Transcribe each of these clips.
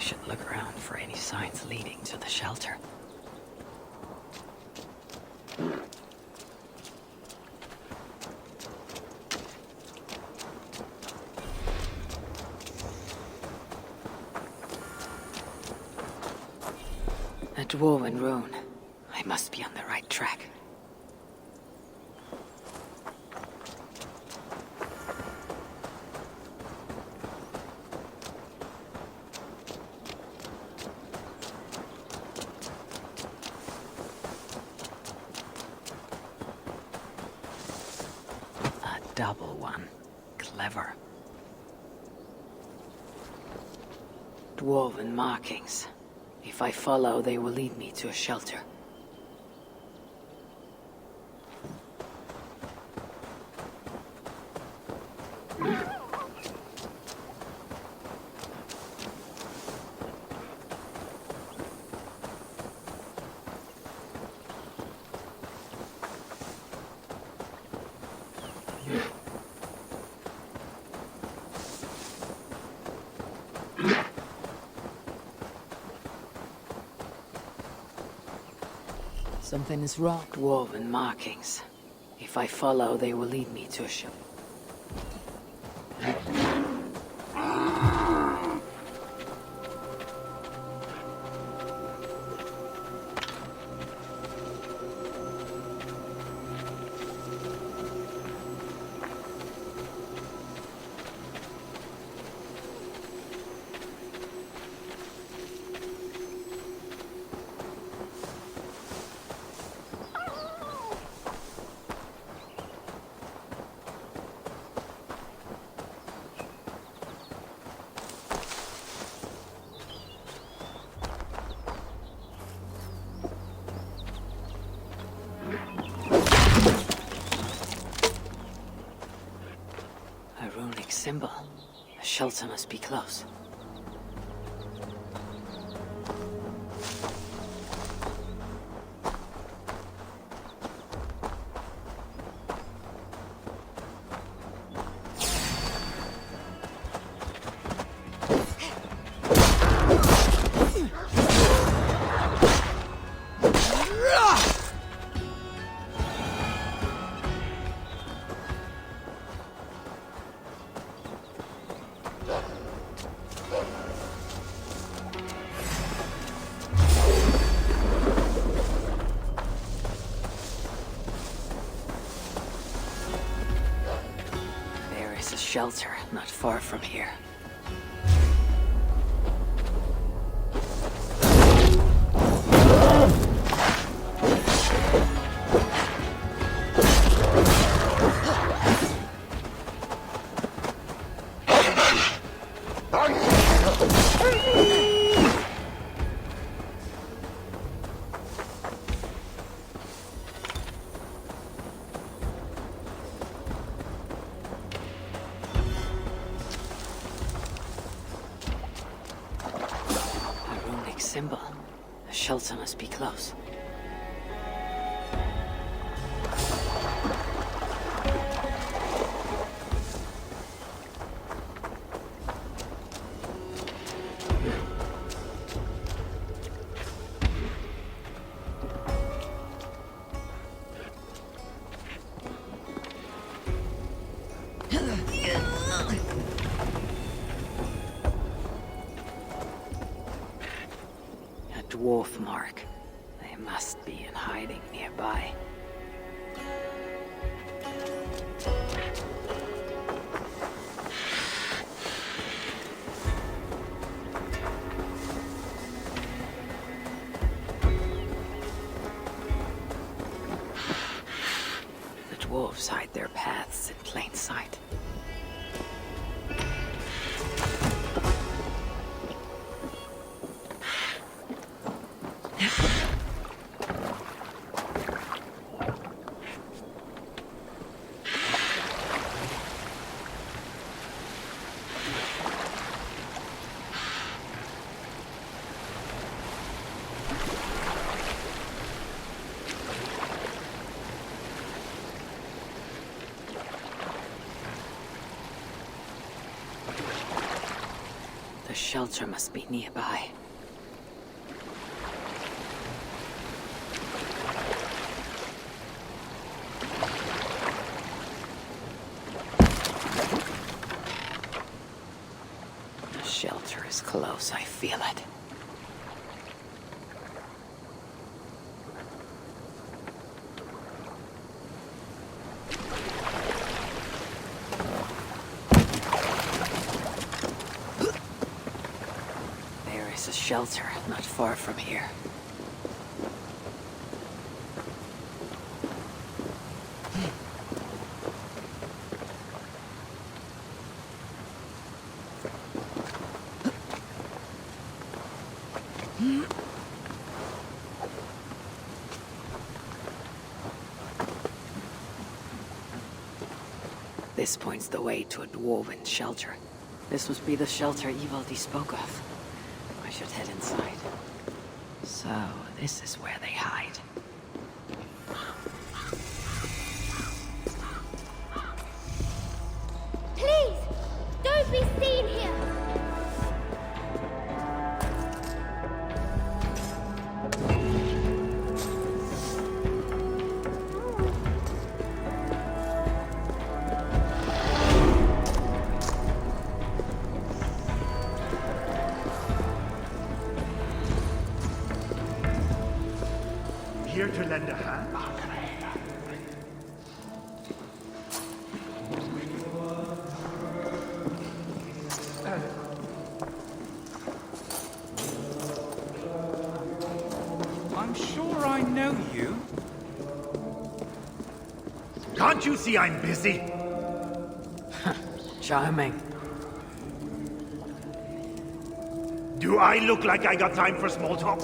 should look around for any signs leading to the shelter. A dwarven rune. I must be on the right track. Double one. Clever. Dwarven markings. If I follow, they will lead me to a shelter. Something is wrong. Dwarven markings. If I follow, they will lead me to a shelter. Symbol. A shelter must be close. Shelter not far from here. Symbol. The shelter must be close. Dwarf mark. They must be in hiding nearby. The dwarves hide their paths in plain sight. The shelter must be nearby. The shelter is close, I feel it. A shelter not far from here. This points the way to a dwarven shelter. This must be the shelter Ivaldi spoke of. I should head inside. So, this is where they hide. Please! Don't be seen here! Here to lend a hand? I'm sure I know you. Can't you see I'm busy? Charming. Do I look like I got time for small talk?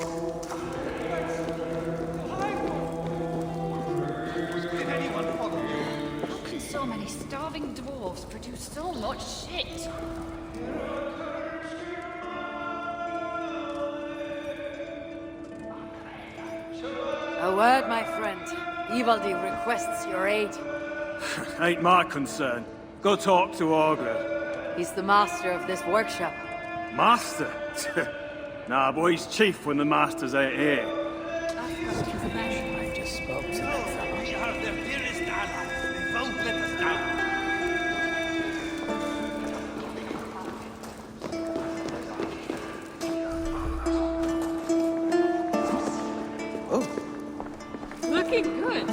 So many starving dwarves produce so much shit. A word, my friend. Ivaldi requests your aid. Ain't my concern. Go talk to Orgler. He's the master of this workshop. Master? Nah, boy, he's chief when the masters ain't here. I just spoke to that fellow. We are their dearest allies. They won't let us down. Looking good.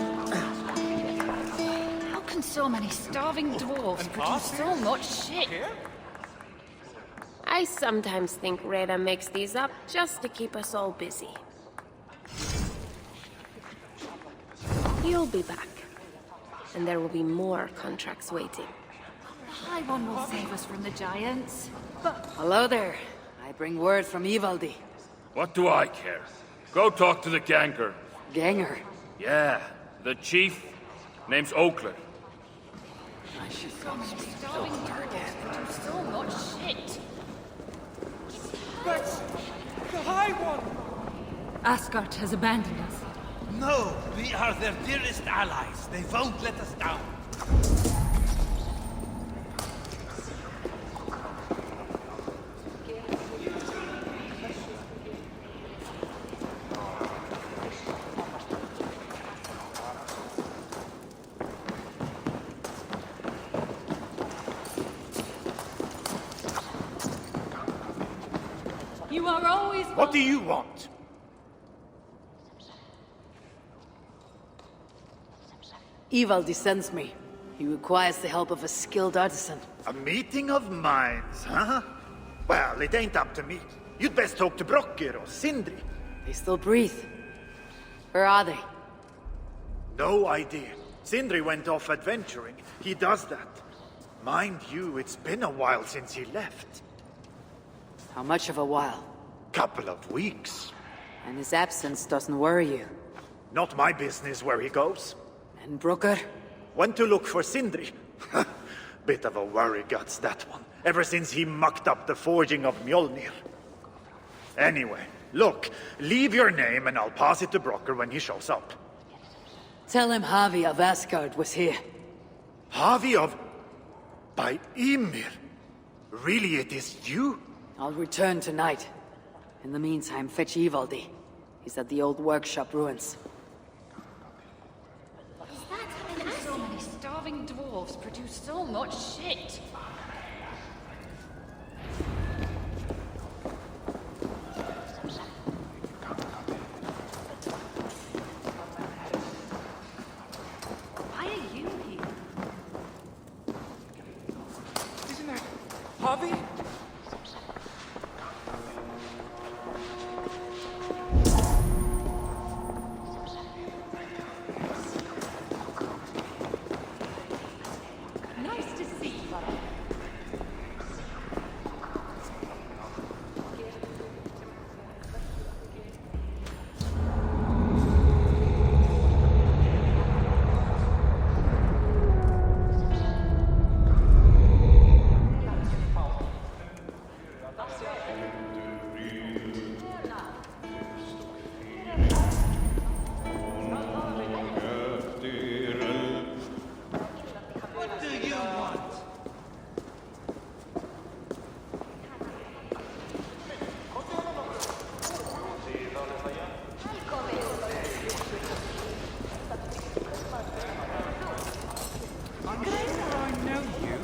How can so many starving dwarves produce so much shit? I sometimes think Reda makes these up just to keep us all busy. You'll be back. And there will be more contracts waiting. The High One will save us from the giants. But Hello there. I bring word from Ivaldi. What do I care? Go talk to the ganker. Ganger. Yeah, the chief. Name's Oakler. I should so many starving dwarves produce so much shit. That's the High One! Asgard has abandoned us. No, we are their dearest allies. They won't let us down. You are always What do you want? Ivaldi sends me. He requires the help of a skilled artisan. A meeting of minds, huh? Well, it ain't up to me. You'd best talk to Brokkr or Sindri. They still breathe. Where are they? No idea. Sindri went off adventuring. He does that. Mind you, it's been a while since he left. How much of a while? Couple of weeks. And his absence doesn't worry you. Not my business where he goes. And Brooker? Went to look for Sindri. Bit of a worry guts, that one. Ever since he mucked up the forging of Mjolnir. Anyway, look, leave your name and I'll pass it to Brokkr when he shows up. Tell him Havi of Asgard was here. Havi of... by Ymir? Really, it is you? I'll return tonight. In the meantime, fetch Ivaldi. He's at the old workshop ruins. So many starving dwarves produce so much shit. Why are you here? Isn't that Harvey? Nice to see you, brother. What do you want? I'm sure I know you.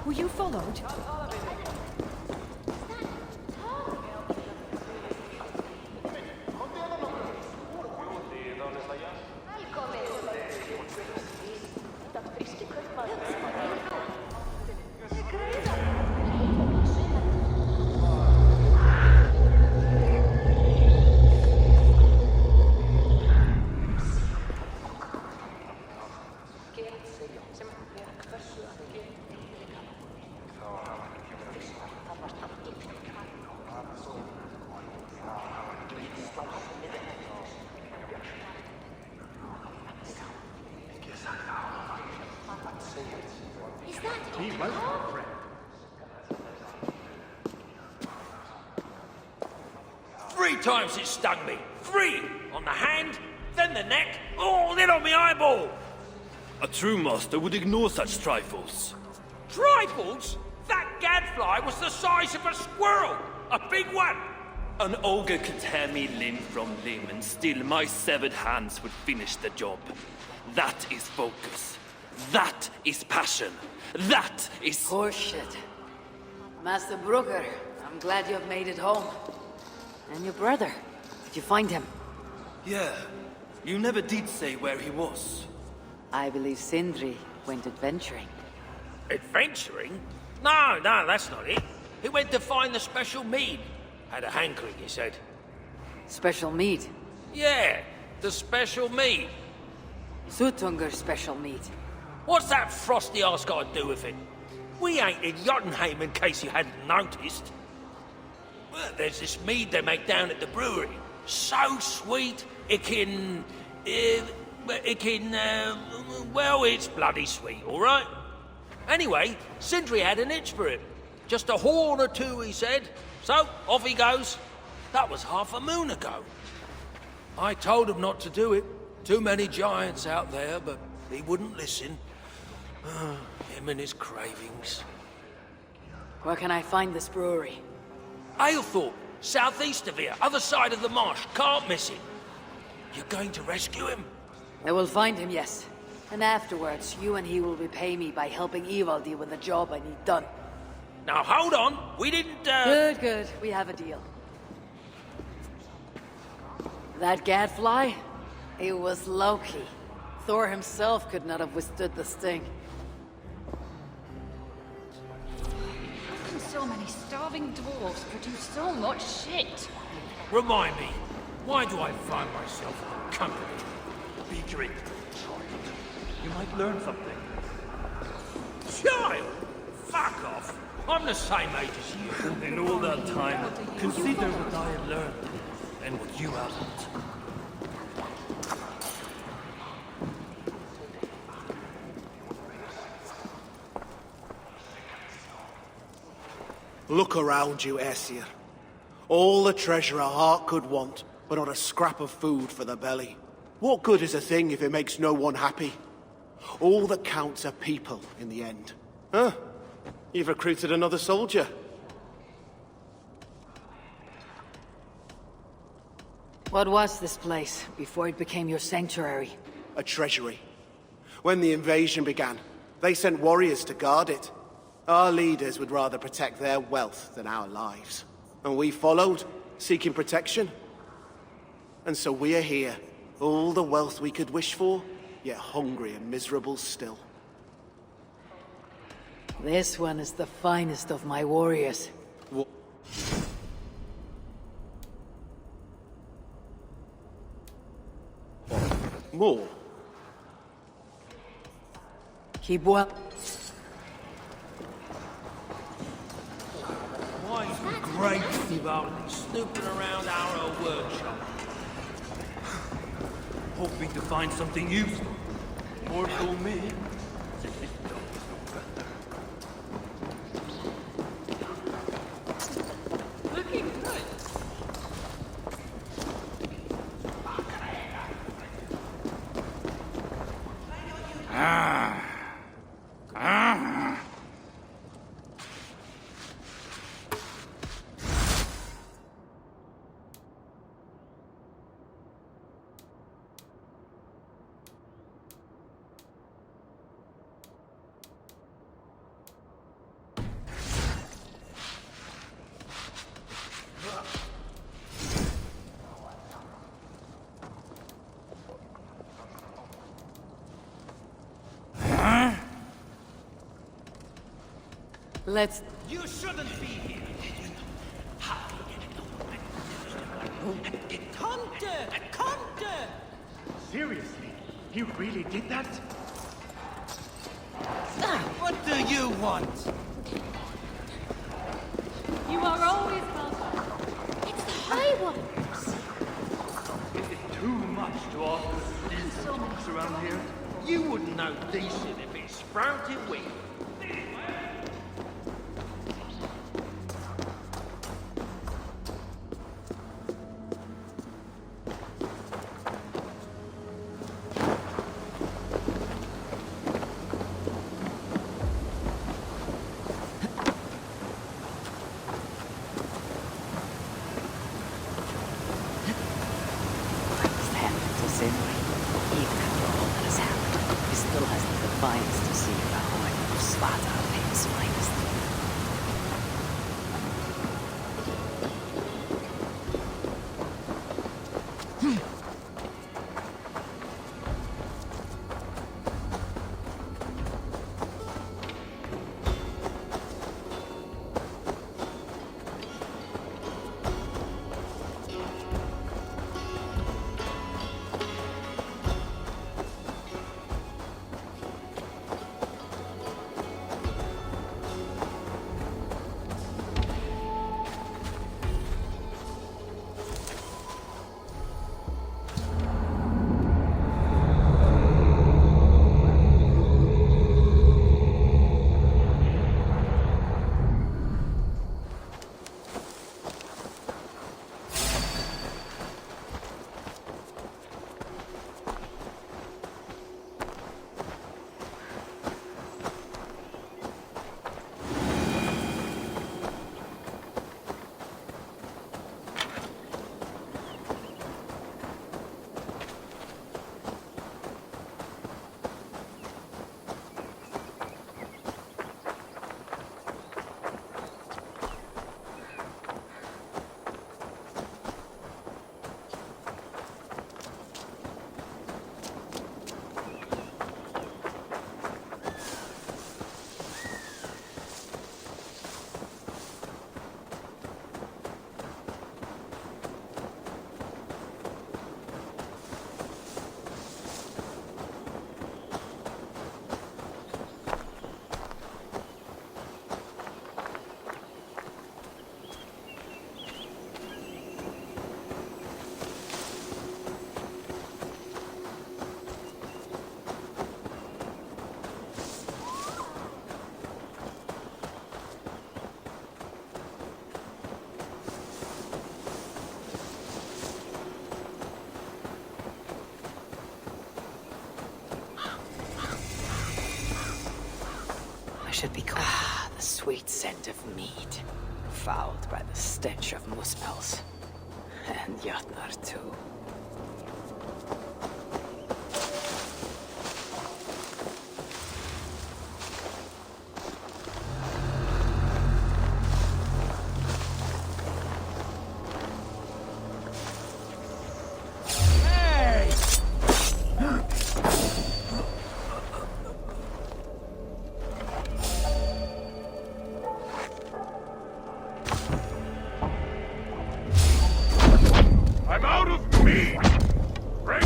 Were you followed? Is that Be welcome, friend. 3 times it stung me. 3! On the hand, then the neck, oh, then on my eyeball. A true master would ignore such trifles. Trifles? That gadfly was the size of a squirrel. A big one. An ogre could tear me limb from limb, and still my severed hands would finish the job. That is focus. That is passion. That is... Horseshit. Master Brugger, I'm glad you have made it home. And your brother, did you find him? Yeah, you never did say where he was. I believe Sindri went adventuring. Adventuring? No, that's not it. He went to find the special mead. Had a hankering, he said. Special meat. Yeah, the special mead. Sutunger's special meat. What's that frosty arse got to do with it? We ain't in Jotunheim, in case you hadn't noticed. Well, there's this mead they make down at the brewery. So sweet, well, it's bloody sweet, all right? Anyway, Sindri had an itch for it. Just a horn or two, he said. So, off he goes. That was half a moon ago. I told him not to do it. Too many giants out there, but he wouldn't listen. Him and his cravings. Where can I find this brewery? Aylthorpe, southeast of here, other side of the marsh. Can't miss it. You're going to rescue him? I will find him, yes. And afterwards, you and he will repay me by helping Ivaldi with the job I need done. Now, hold on. We didn't, Good. We have a deal. That gadfly? It was Loki. Thor himself could not have withstood the sting. How can so many starving dwarves produce so much shit? Remind me, why do I find myself in company? Bickering. You might learn something. Child! Fuck off! I'm the same age as you. In all that time, consider what I have learned, and what you haven't. Look around you, Aesir. All the treasure a heart could want, but not a scrap of food for the belly. What good is a thing if it makes no one happy? All that counts are people in the end. Huh? You've recruited another soldier. What was this place before it became your sanctuary? A treasury. When the invasion began, they sent warriors to guard it. Our leaders would rather protect their wealth than our lives. And we followed, seeking protection. And so we are here, all the wealth we could wish for, yet hungry and miserable still. This one is the finest of my warriors. More? Keep well. Why is the great Vivaldi snooping around our old workshop? Hoping to find something useful. More for me. Looking good. Let's... You shouldn't be here. Conte! Seriously? He really did that? What do you want? You are always welcome. It's the High One. Is it too much to ask for these songs around here? You wouldn't know decent if it sprouted wheat. Even after all that has happened, he still has the defiance to see the Horde of Sparta at his finest. should be cool. Ah, the sweet scent of mead. Fouled by the stench of muspels. And Jotnar too. I'm out of meat! Bring...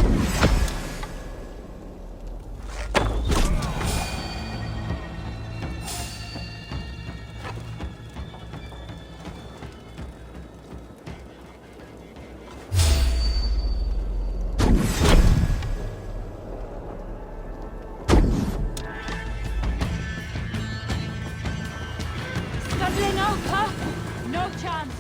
Scuttling out, huh? No chance.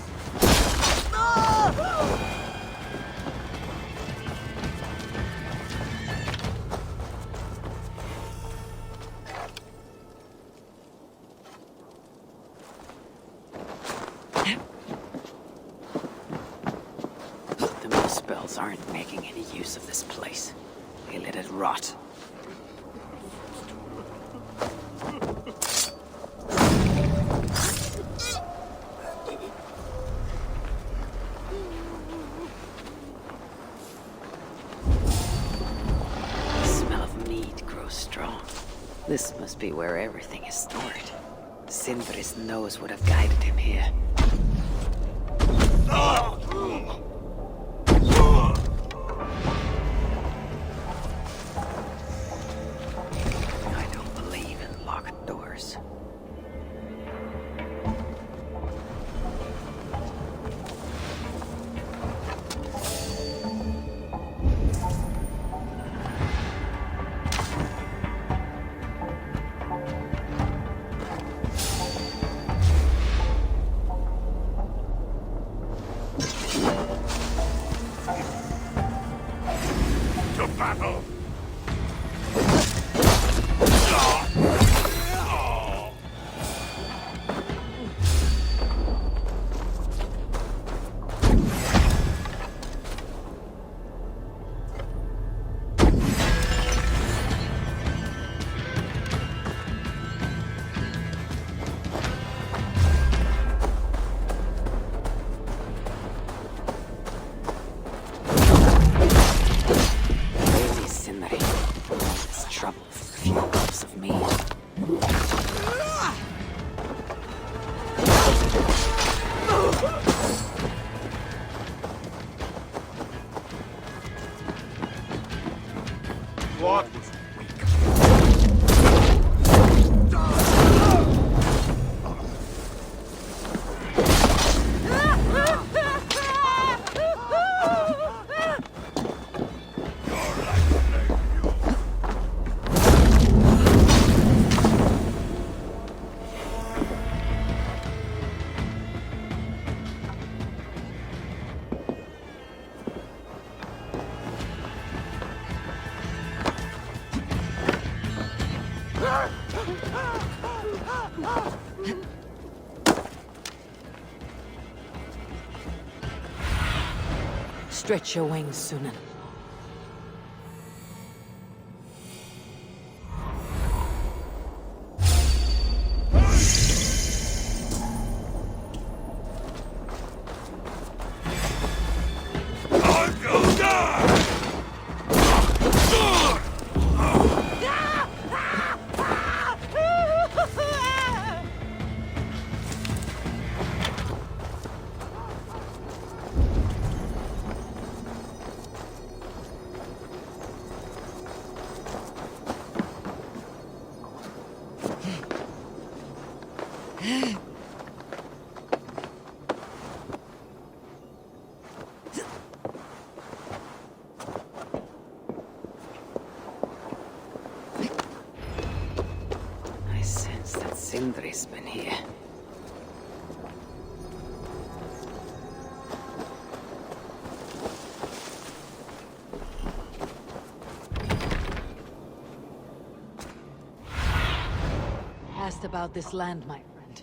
The muspels aren't making any use of this place. They let it rot. The smell of mead grows strong. This must be where everything is stored. Sindri's nose would have guided him here. I don't believe in locked doors. To battle! Lazy Sindri. All this trouble for a few cups of mead. What? Stretch your wings, Sunan. I sense that Sindri's been here. Has least about this land, my friend.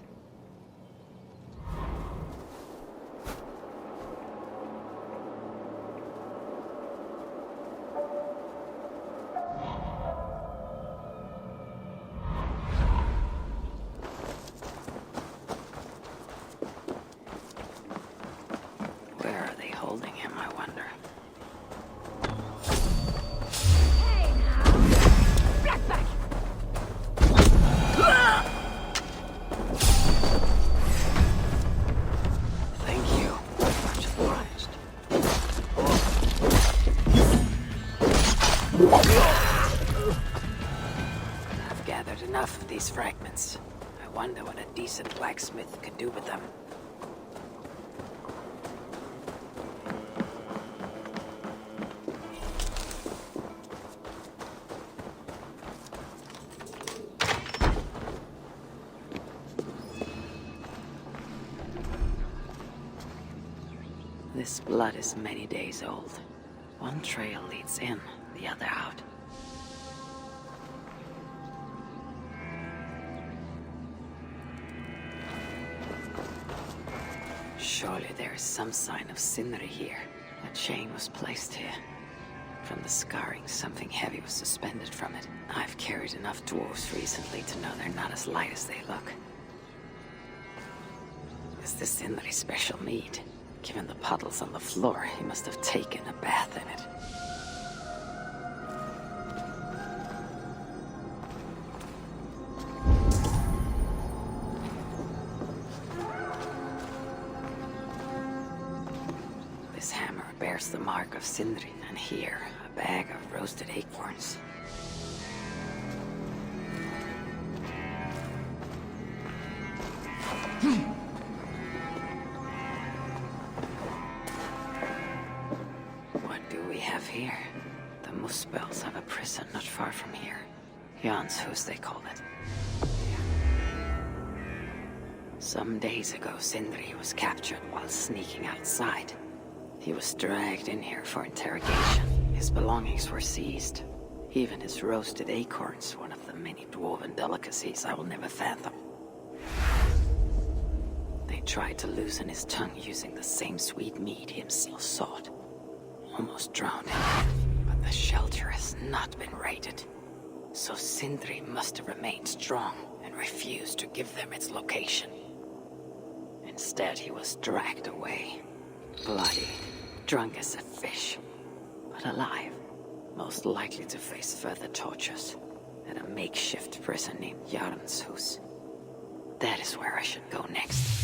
Where are they holding him, I wonder? Hey now! Black back! Thank you. Much obliged. I've gathered enough of these fragments. I wonder what a decent blacksmith could do with them. This blood is many days old. One trail leads in, the other out. Surely there is some sign of Sindri here. A chain was placed here. From the scarring, something heavy was suspended from it. I've carried enough dwarves recently to know they're not as light as they look. Is this Sindri's special mead? Given the puddles on the floor, he must have taken a bath in it. This hammer bears the mark of Sindri, and here, a bag of roasted acorns. What do we have here? The Muspels have a prison not far from here. Janshus, they call it. Some days ago, Sindri was captured while sneaking outside. He was dragged in here for interrogation. His belongings were seized. Even his roasted acorns, one of the many dwarven delicacies I will never fathom. They tried to loosen his tongue using the same sweet mead he himself sought. Almost drowned him, but the shelter has not been raided. So Sindri must have remained strong and refused to give them its location. Instead, he was dragged away. Bloody, drunk as a fish, but alive. Most likely to face further tortures at a makeshift prison named Jarnshus. That is where I should go next.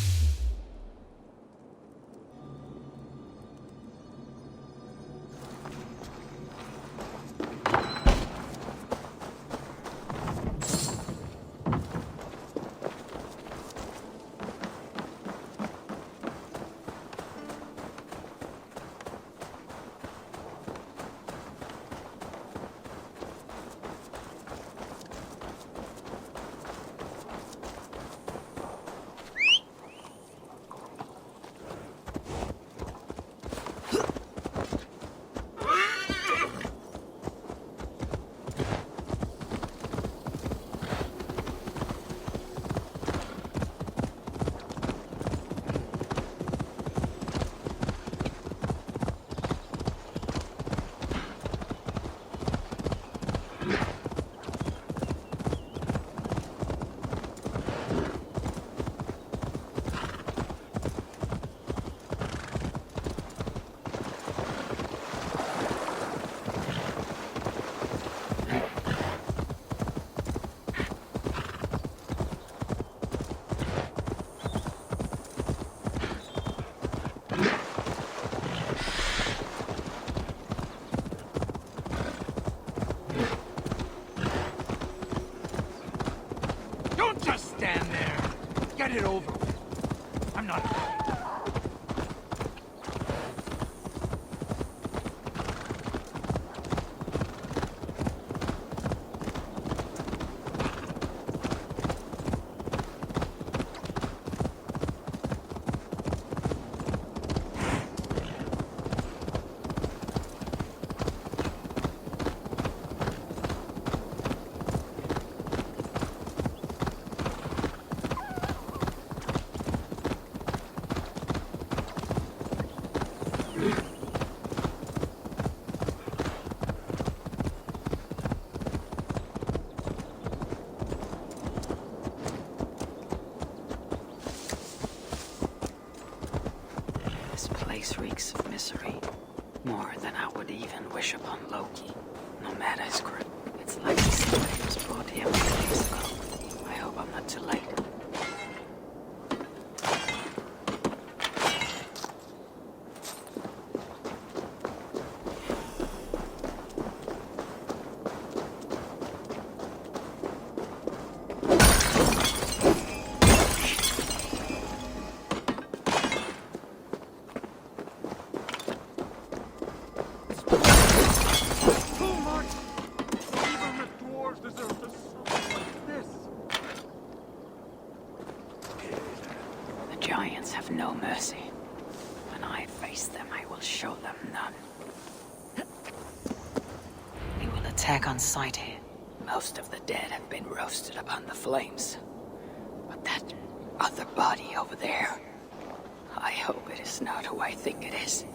Get it over with. I'm not afraid. place reeks of misery. More than I would even wish upon Loki. No matter his crew. It's like somebody was brought here days ago. I hope I'm not too late. The giants have no mercy. When I face them, I will show them none. We will attack on sight here. Most of the dead have been roasted upon the flames. But that other body over there, I hope it is not who I think it is.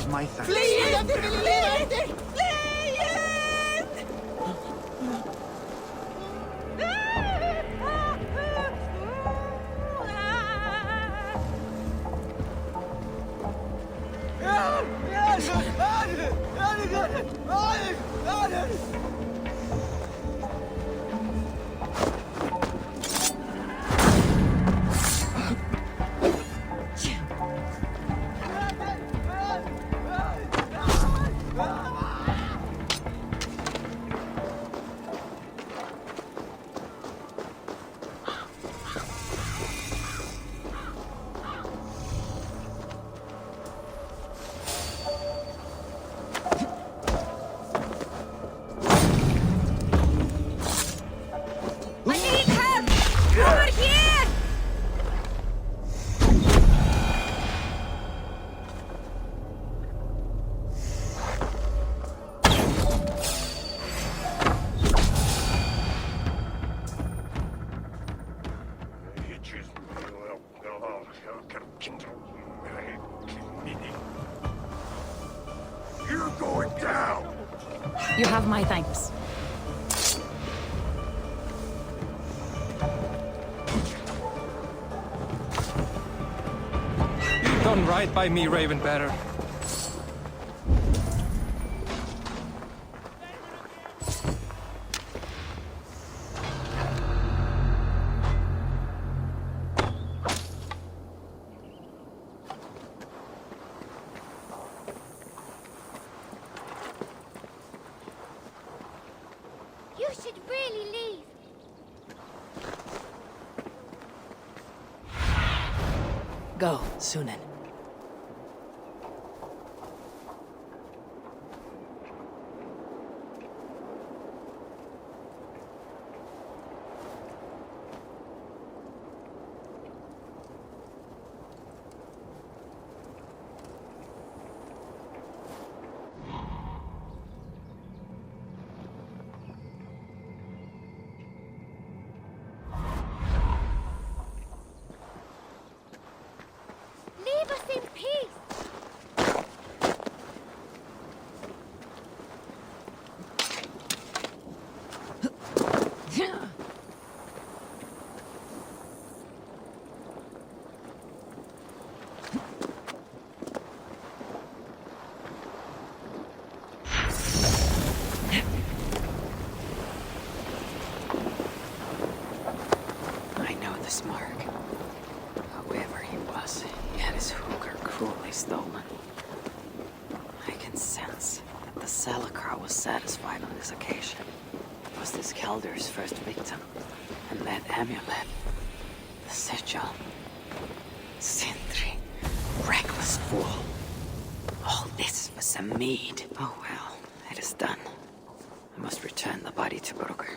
My thanks. You're going down! You have my thanks. You've done right by me, Ravenbearer. You should really leave. Go, Sunan. Leave us in peace. I know this mark. Whoever he was, he had his hooker cruelly stolen. I can sense that the Salakar was satisfied on this occasion. It was this Kelder's first victim. And that amulet, the sigil, Sindri, reckless fool. All this for some mead. Oh well, it is done. I must return the body to Broker.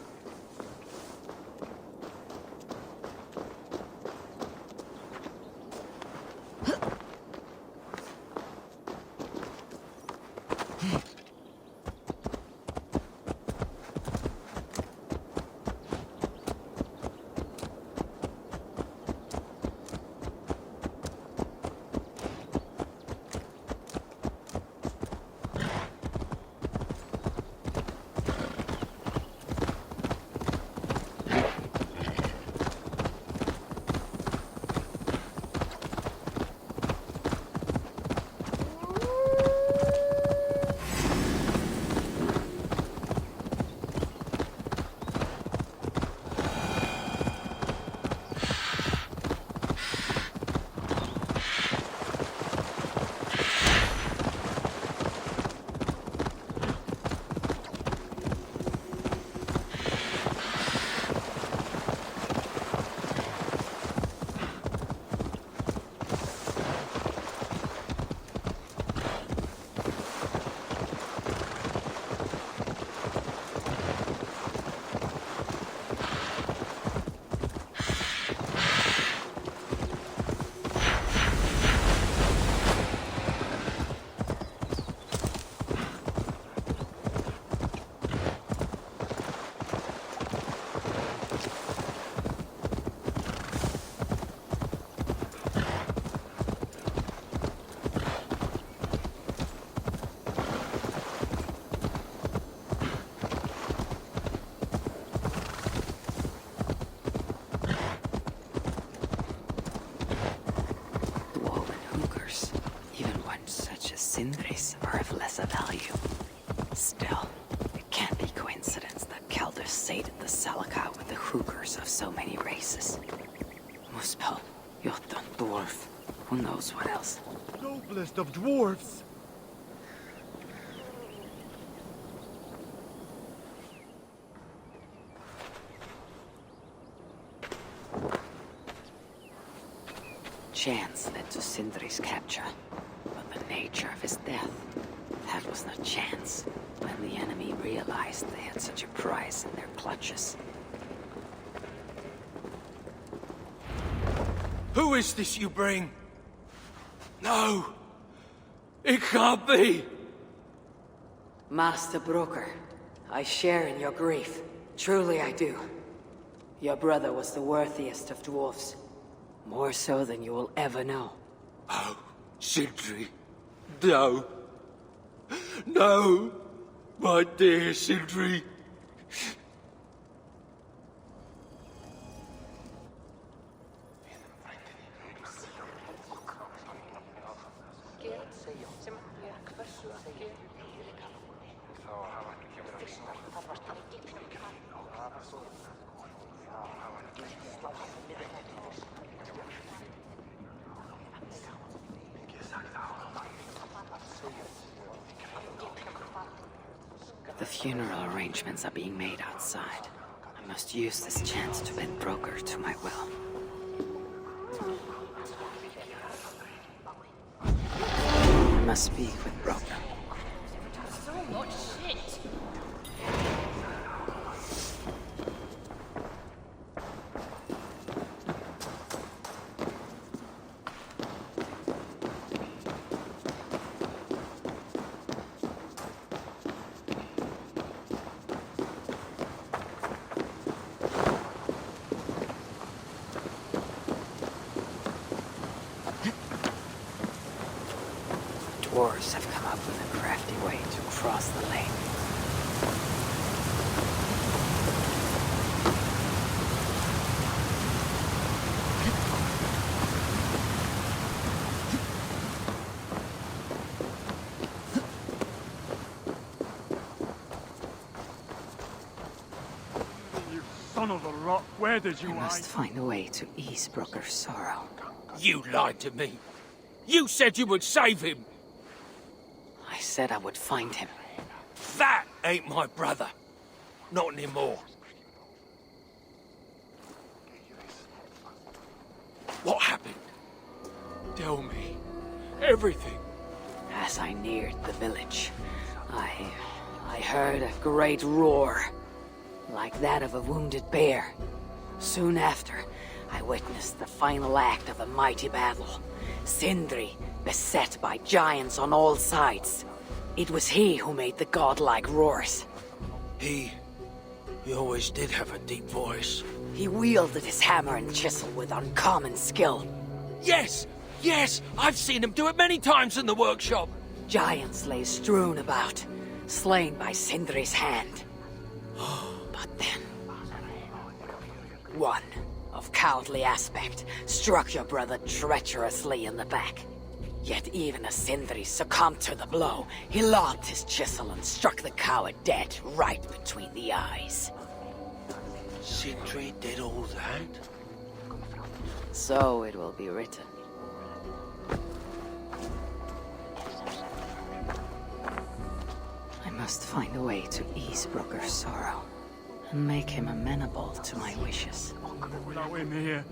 Sindri's are of lesser value. Still, it can't be coincidence that Keldor sated the Salaka with the hookers of so many races. Muspel, Jotun, Dwarf, who knows what else. Noblest of dwarves! Chance led to Sindri's capture, but the nature of his death, that was not chance, when the enemy realized they had such a prize in their clutches. Who is this you bring? No! It can't be! Master Broker, I share in your grief. Truly I do. Your brother was the worthiest of dwarfs. More so than you will ever know. Oh, Sindri. No. No! My dear Sindri. The funeral arrangements are being made outside. I must use this chance to bend Broker to my will. I must speak with Broker. So much shit. Dwarves have come up with a crafty way to cross the lake. You son of a rock, where did you I must find a way to ease Broker's sorrow. You lied to me. You said you would save him. I said I would find him. That ain't my brother. Not anymore. What happened? Tell me. Everything. As I neared the village, I heard a great roar, like that of a wounded bear. Soon after, I witnessed the final act of a mighty battle. Sindri, beset by giants on all sides. It was he who made the godlike roars. He always did have a deep voice. He wielded his hammer and chisel with uncommon skill. Yes! Yes! I've seen him do it many times in the workshop. Giants lay strewn about, slain by Sindri's hand. But then, one of cowardly aspect struck your brother treacherously in the back. Yet even as Sindri succumbed to the blow, he lobbed his chisel and struck the coward dead right between the eyes. Sindri did all that? So it will be written. I must find a way to ease Broker's sorrow and make him amenable to my wishes. No in here.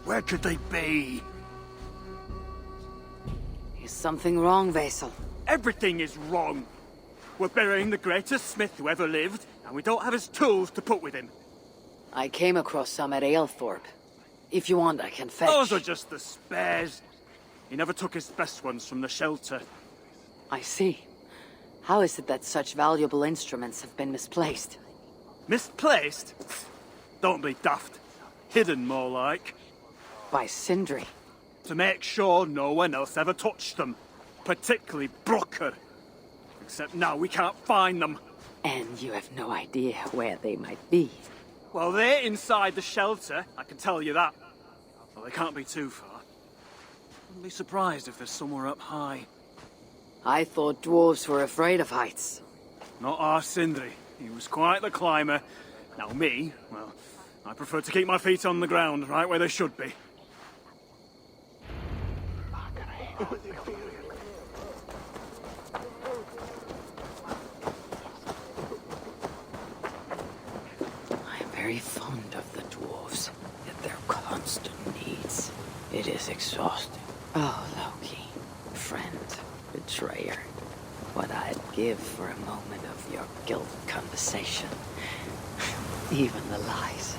Where could they be? Is something wrong, Vasil? Everything is wrong. We're burying the greatest smith who ever lived, and we don't have his tools to put with him. I came across some at Aylthorpe. If you want, I can fetch. Those are just the spares. He never took his best ones from the shelter. I see. How is it that such valuable instruments have been misplaced? Misplaced? Don't be daft. Hidden, more like. By Sindri. To make sure no one else ever touched them. Particularly Broker. Except now we can't find them. And you have no idea where they might be. Well, they're inside the shelter, I can tell you that. Well, they can't be too far. Wouldn't be surprised if they're somewhere up high. I thought dwarves were afraid of heights. Not our Sindri. He was quite the climber. Now me, well, I prefer to keep my feet on the ground, right where they should be. I am very fond of the dwarves, yet their constant needs. It is exhausting. Oh, Loki. Friend, betrayer. What I'd give for a moment of your guilt conversation. Even the lies.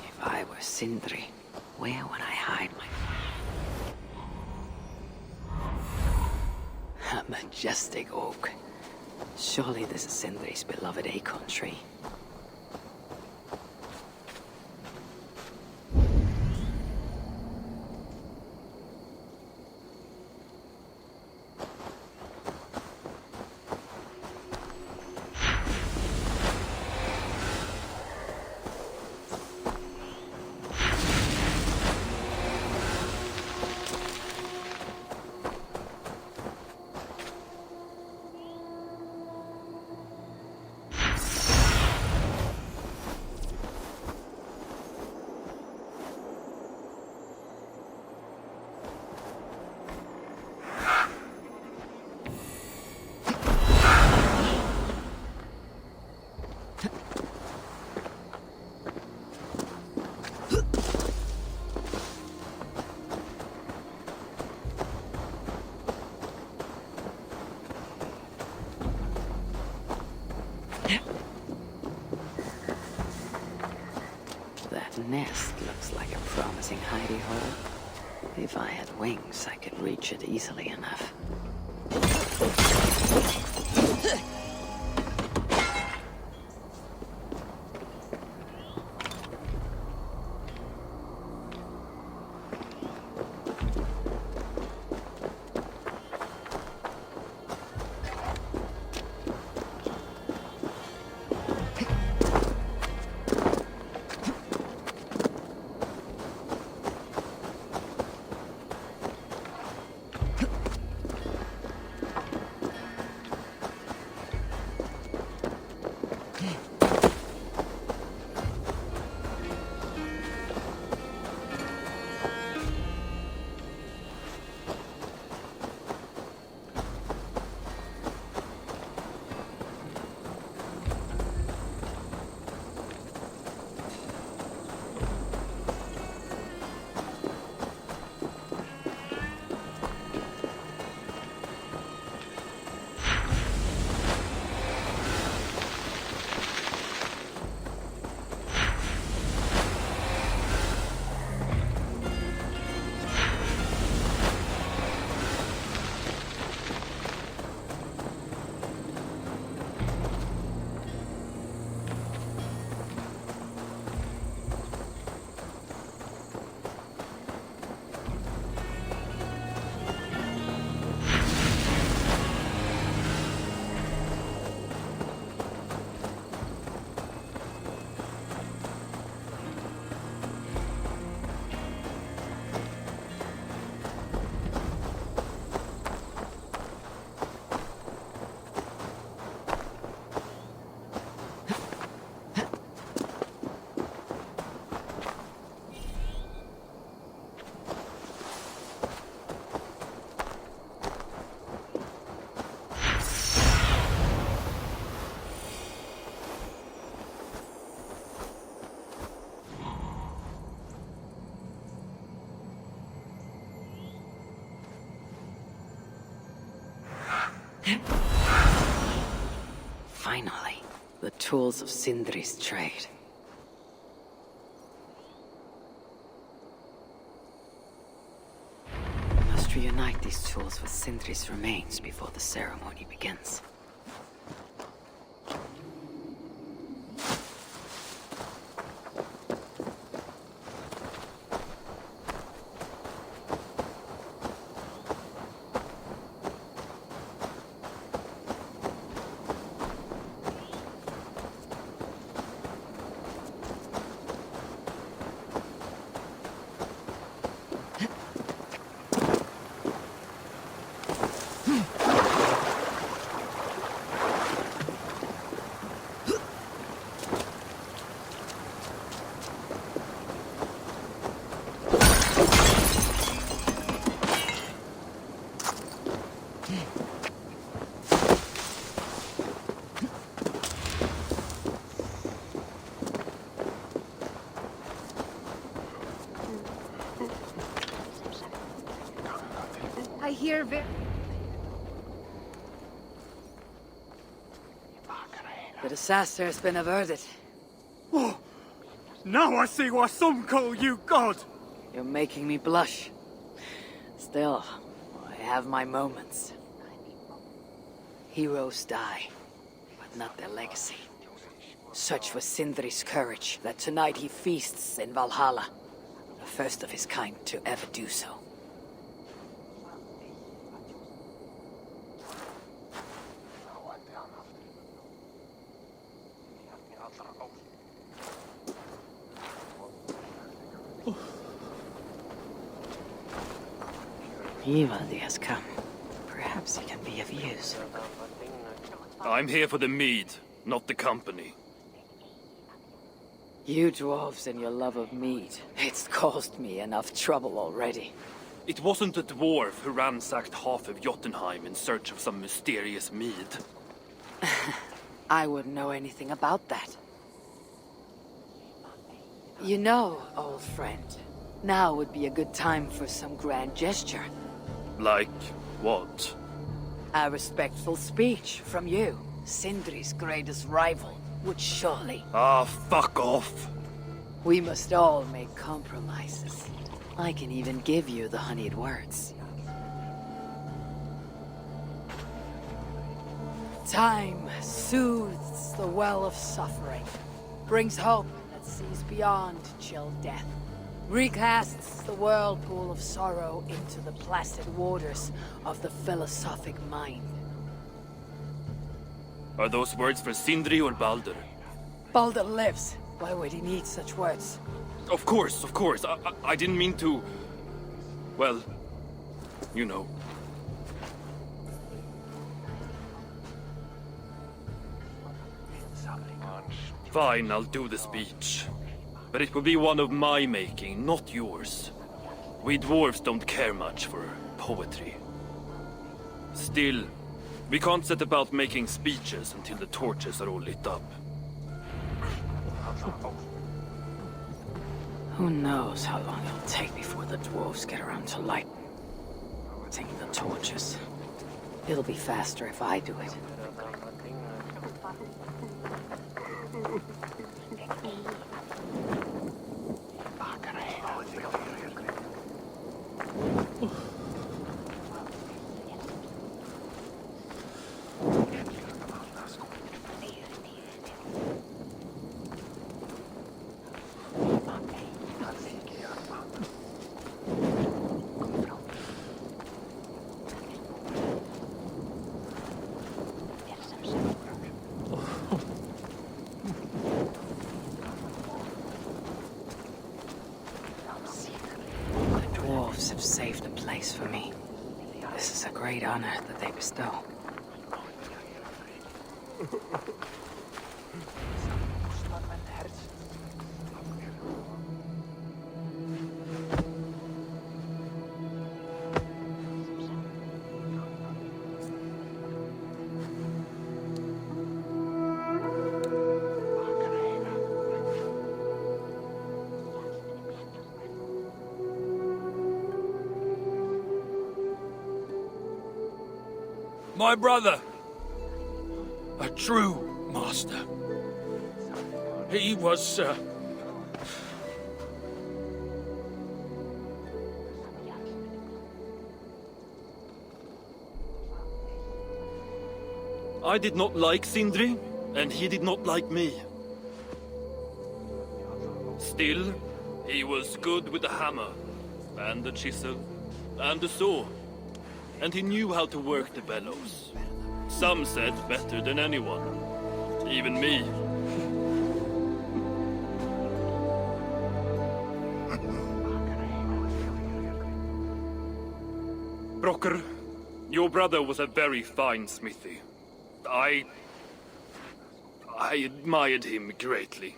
If I were Sindri, where would I hide my... A majestic oak. Surely this is Sindri's beloved acorn tree. That nest looks like a promising hidey hole. If I had wings, I could reach it easily enough. Finally, the tools of Sindri's trade. Must reunite these tools with Sindri's remains before the ceremony begins. I hear very... The disaster has been averted. Oh, now I see why some call you God! You're making me blush. Still, I have my moments. Heroes die, but not their legacy. Such was Sindri's courage that tonight he feasts in Valhalla, the first of his kind to ever do so. Ivaldi has come. Perhaps he can be of use. I'm here for the mead, not the company. You dwarves and your love of mead. It's caused me enough trouble already. It wasn't a dwarf who ransacked half of Jotunheim in search of some mysterious mead. I wouldn't know anything about that. You know, old friend, now would be a good time for some grand gesture. Like what? A respectful speech from you, Sindri's greatest rival, would surely... Ah, fuck off! We must all make compromises. I can even give you the honeyed words. Time soothes the well of suffering, brings hope that sees beyond chill death, recasts the whirlpool of sorrow into the placid waters of the philosophic mind. Are those words for Sindri or Baldur? Baldur lives. Why would he need such words? Of course, of course. I didn't mean to... Well, you know. Fine, I'll do the speech. But it will be one of my making, not yours. We dwarves don't care much for poetry. Still, we can't set about making speeches until the torches are all lit up. Who knows how long it'll take before the dwarves get around to lighting the torches. It'll be faster if I do it. Have saved a place for me. This is a great honor that they bestow. My brother, a true master. He was, I did not like Sindri, and he did not like me. Still, he was good with the hammer, and the chisel, and the saw. And he knew how to work the bellows. Some said better than anyone. Even me. Brocker, your brother was a very fine smithy. I admired him greatly.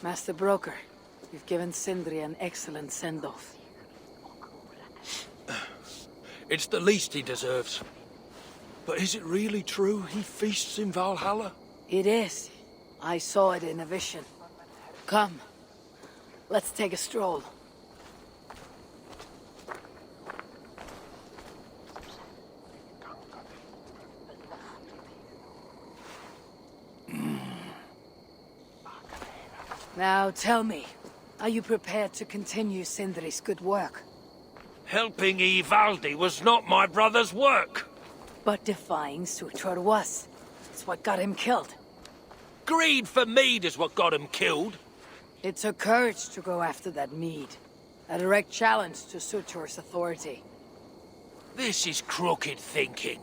Master Broker, you've given Sindri an excellent send-off. It's the least he deserves. But is it really true he feasts in Valhalla? It is. I saw it in a vision. Come, let's take a stroll. Now tell me, are you prepared to continue Sindri's good work? Helping Ivaldi was not my brother's work. But defying Surtur was. It's what got him killed. Greed for mead is what got him killed. It took courage to go after that mead. A direct challenge to Surtur's authority. This is crooked thinking.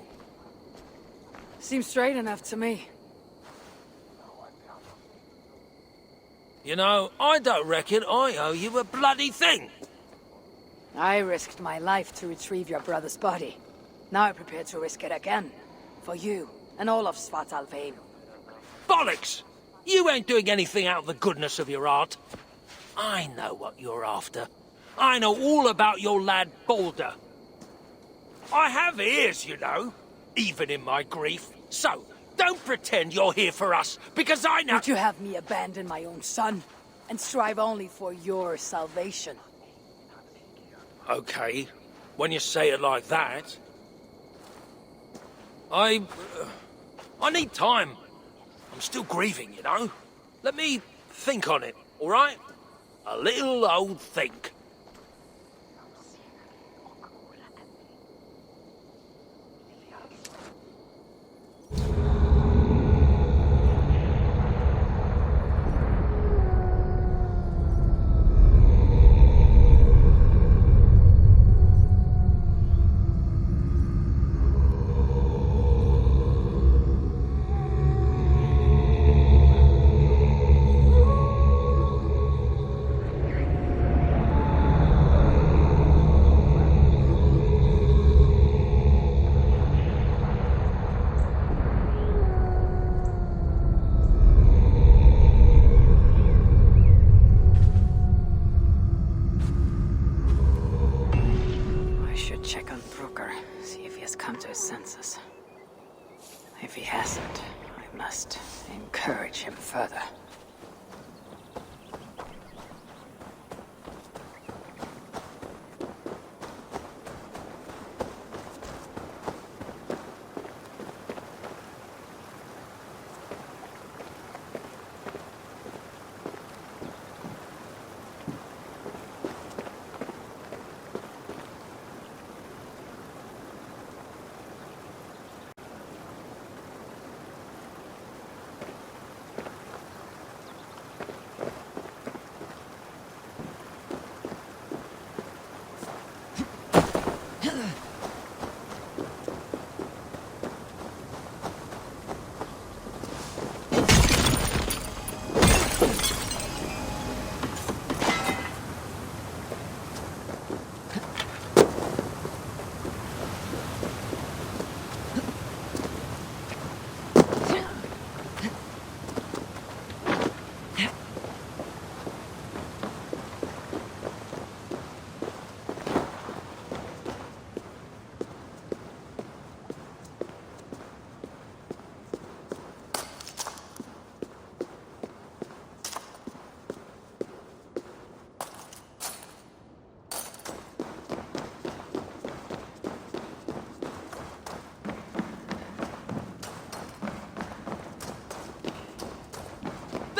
Seems straight enough to me. You know, I don't reckon I owe you a bloody thing. I risked my life to retrieve your brother's body. Now I'm prepared to risk it again. For you, and all of Svartalfheim. Bollocks! You ain't doing anything out of the goodness of your heart. I know what you're after. I know all about your lad Balder. I have ears, you know, even in my grief. So, don't pretend you're here for us, because I know— Would you have me abandon my own son, and strive only for your salvation? Okay, when you say it like that. I need time. I'm still grieving, you know. Let me think on it, all right? A little old think. If he hasn't, I must encourage him further.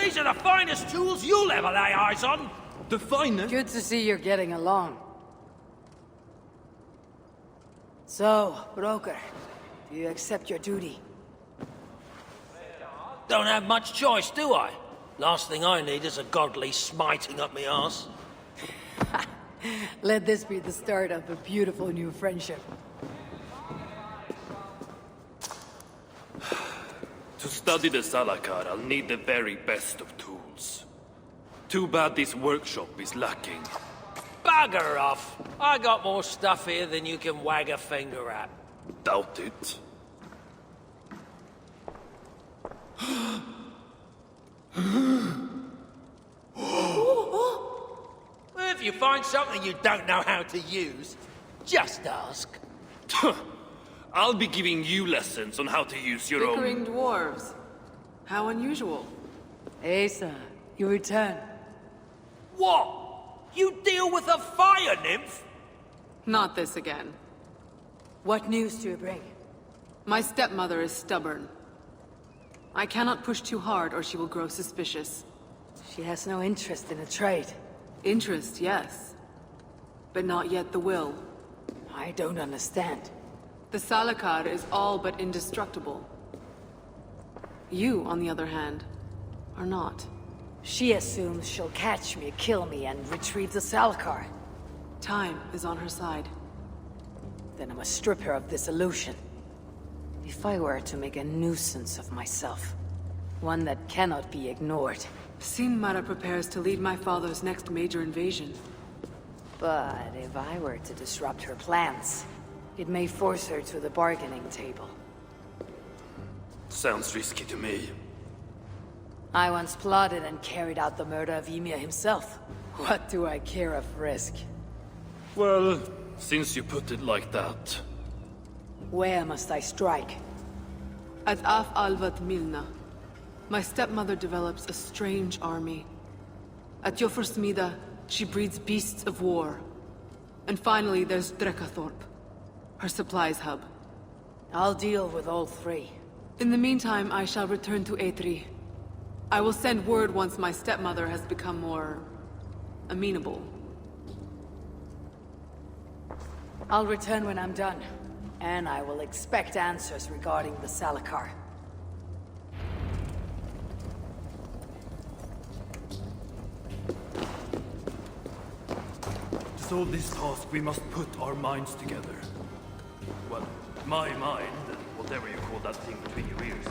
These are the finest tools you'll ever lay eyes on! The finest? Good to see you're getting along. So, broker, do you accept your duty? Don't have much choice, do I? Last thing I need is a godly smiting up me arse. Let this be the start of a beautiful new friendship. To study the Salakar, I'll need the very best of tools. Too bad this workshop is lacking. Bugger off! I got more stuff here than you can wag a finger at. Doubt it. If you find something you don't know how to use, just ask. I'll be giving you lessons on how to use your own... Bickering dwarves. How unusual. Asa, you return. What? You deal with a fire nymph? Not this again. What news do you bring? My stepmother is stubborn. I cannot push too hard or she will grow suspicious. She has no interest in a trade. Interest, yes. But not yet the will. I don't understand. The Salakar is all but indestructible. You, on the other hand, are not. She assumes she'll catch me, kill me, and retrieve the Salakar. Time is on her side. Then I must strip her of this illusion. If I were to make a nuisance of myself, one that cannot be ignored. Sin Mara prepares to lead my father's next major invasion. But if I were to disrupt her plans, it may force her to the bargaining table. Sounds risky to me. I once plotted and carried out the murder of Ymir himself. What do I care of risk? Well, since you put it like that... Where must I strike? At Af Alvat Milna, my stepmother develops a strange army. At Jofursmida, she breeds beasts of war. And finally, there's Drekathorp, her supplies hub. I'll deal with all three. In the meantime, I shall return to Aetri. I will send word once my stepmother has become more... amenable. I'll return when I'm done. And I will expect answers regarding the Salakar. To solve this task, we must put our minds together. Well, my mind, and whatever you call that thing between your ears.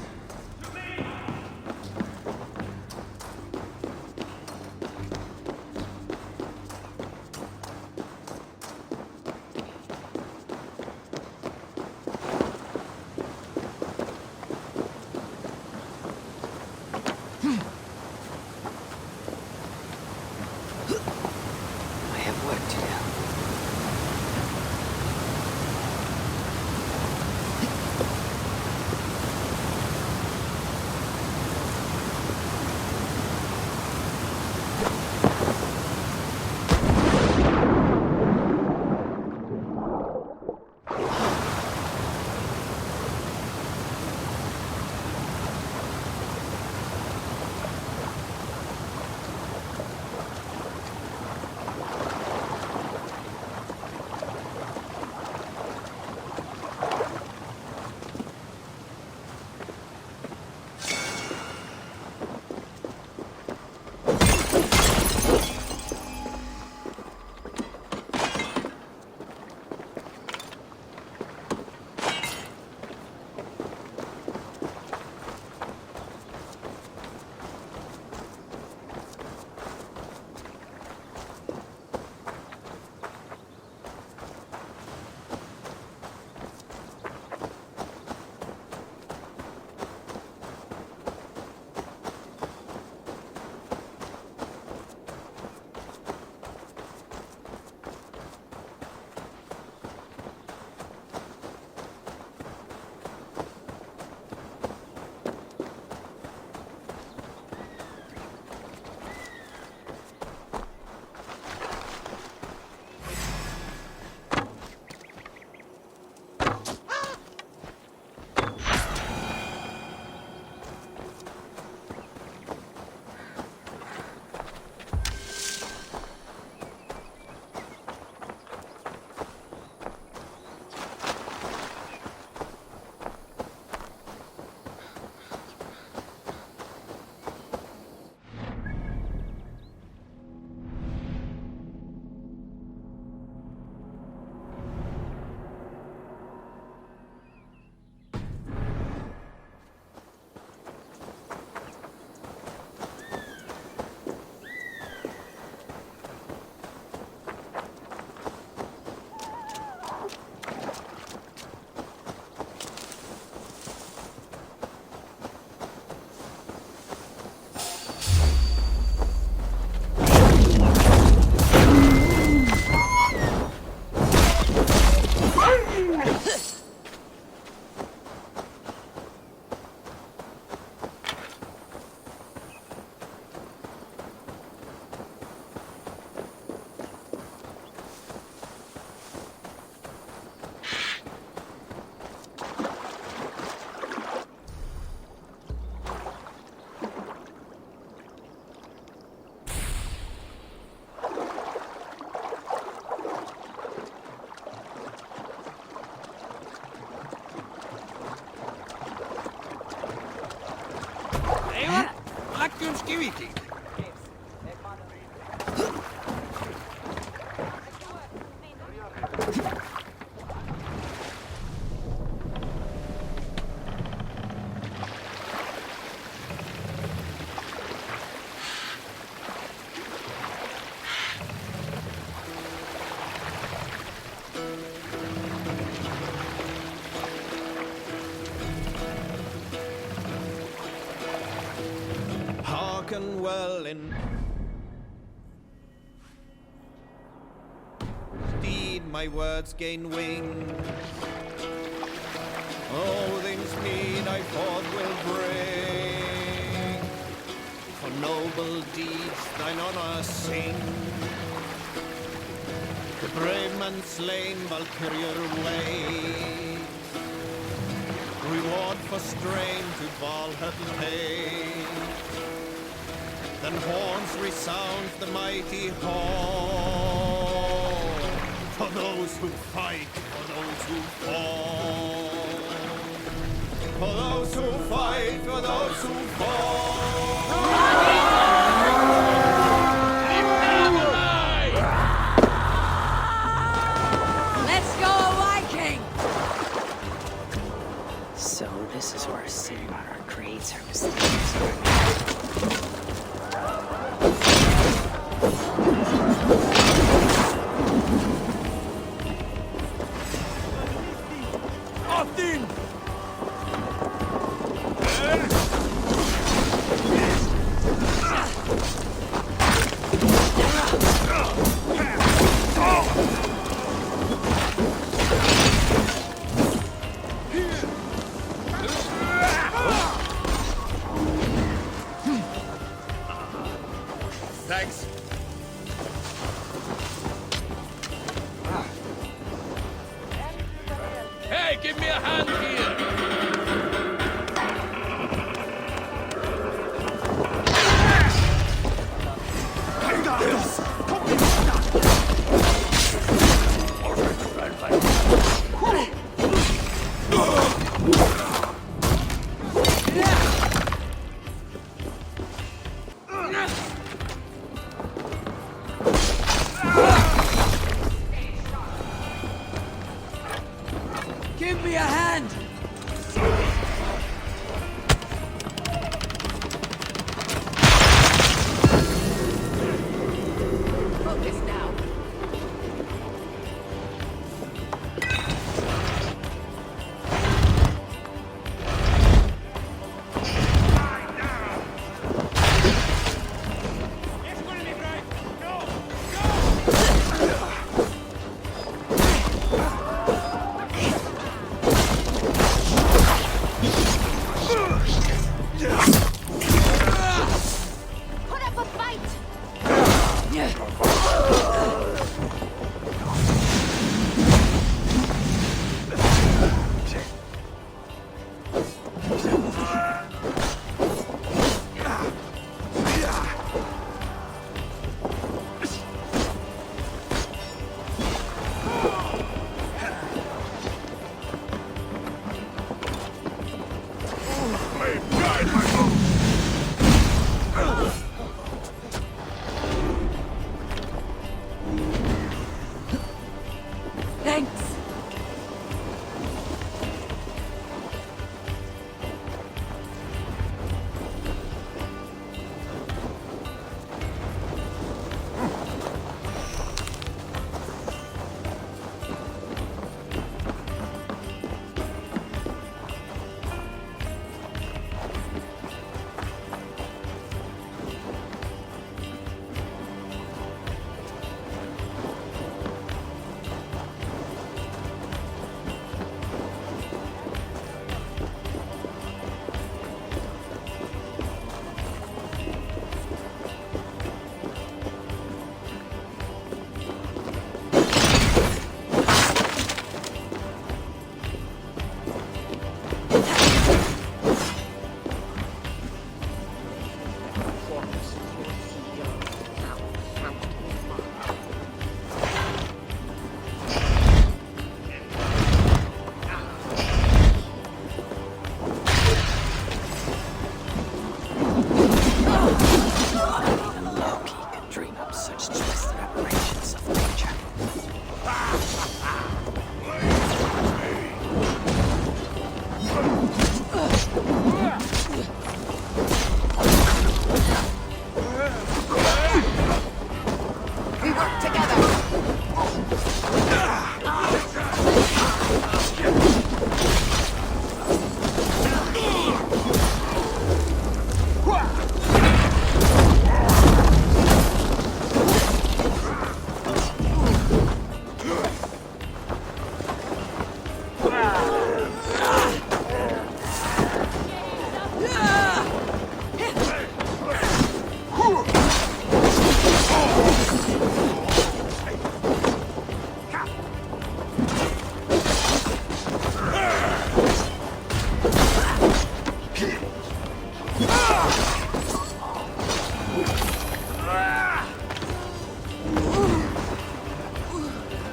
Eivor, läkkyyn skivikin. Hearken well in Steed, my words gain wing. Odin's mead I forth will bring. For noble deeds thine honor sing. The brave man slain Valkyrier ways. Reward for strain to Valhalla pays. Then horns resound the mighty hall. For those who fight, for those who fall. For those who fight, for those who fall. Let's go, Viking! So this is where Sigmar creates her mysterious army. Odin! Thanks. Hey, give me a hand here!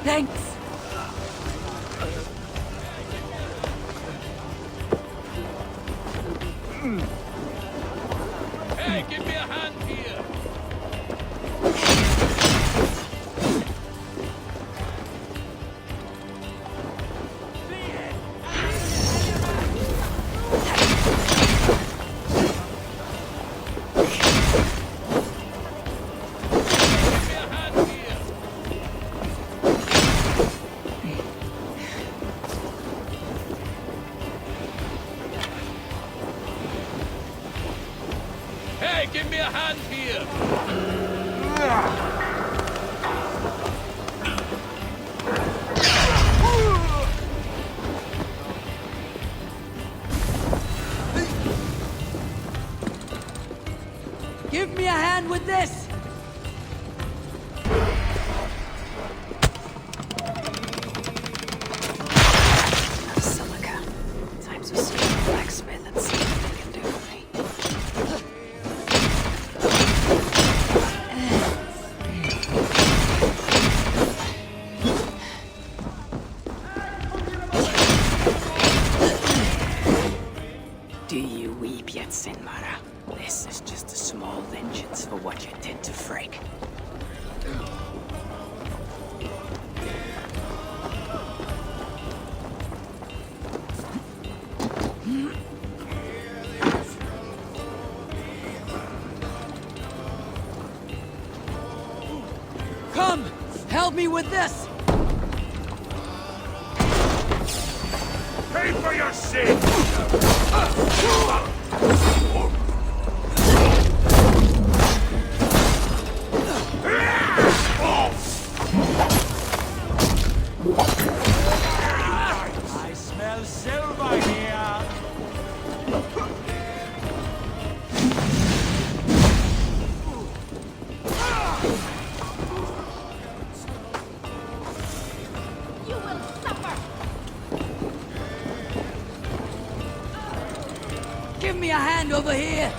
Thanks. Hey, give me a hand here! Hey, give me a hand here! Give me a hand with this! Silica. Time to see the blacksmith and see what they can do for me. Do you weep yet, Sinmara? This is just a small vengeance for what you did to Frigg. Come! Help me with this! Pay for your sin! I smell silver here. You will suffer! Give me a hand over here!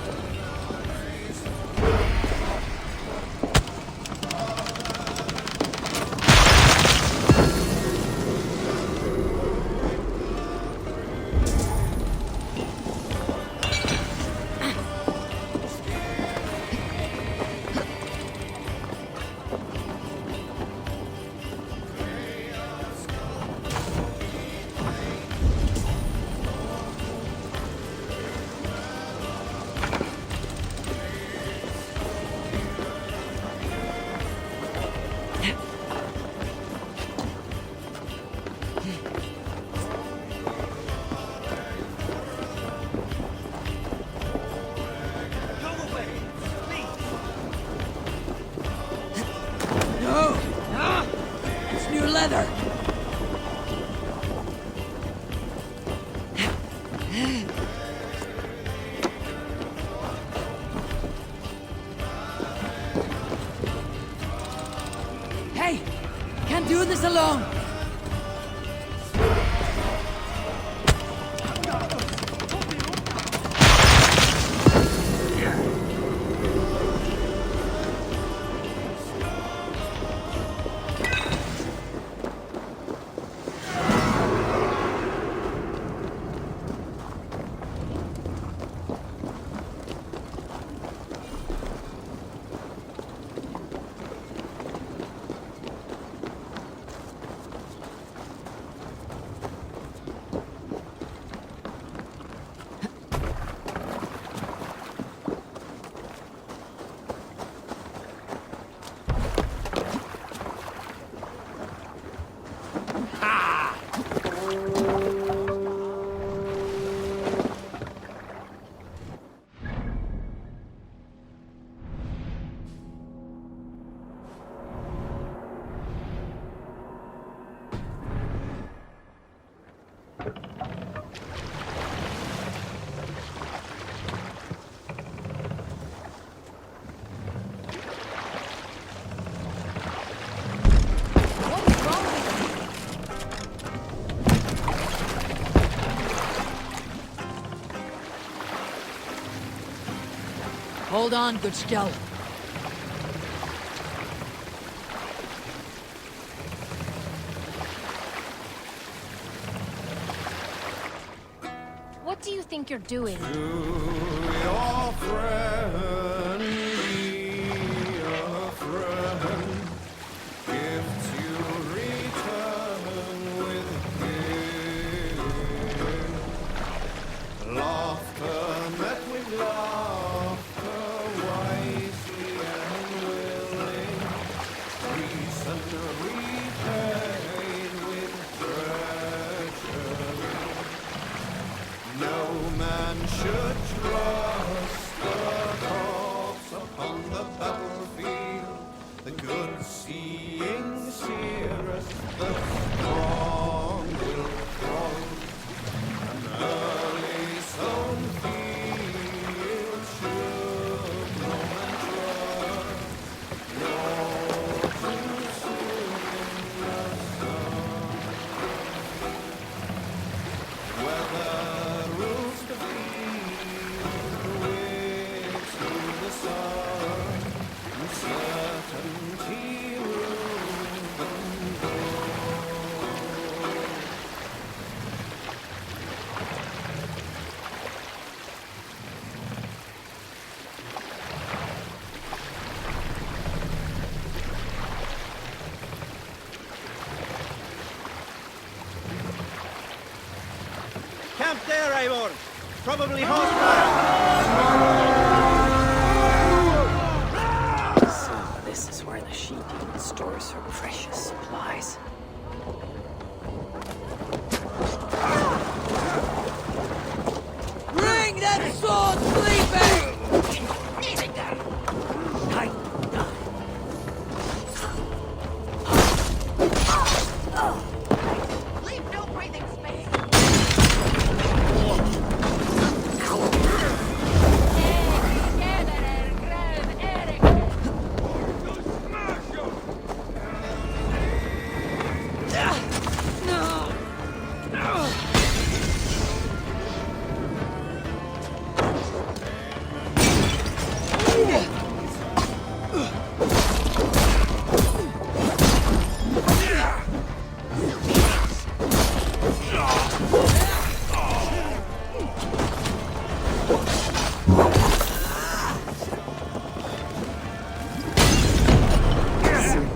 No! It's new leather! Hey! Can't do this alone! Hold on, good Skell. What do you think you're doing? Your friend, be a friend. Gifts you return with gift. Laughter met with laughter, wisely and willing. Reason repaid with treachery. No man should trust the corpse upon the battlefield. The good seeing seereth, the strong will fall. An early sown field should no man trust, nor too soon in the sun. Whether rules the field, waves through the sun, uncertainty rules them both. Camp there, Eivor! Probably hostile! So this is where the she-demon stores her precious supplies. Bring that sword, sleeping! Leave no breathing space.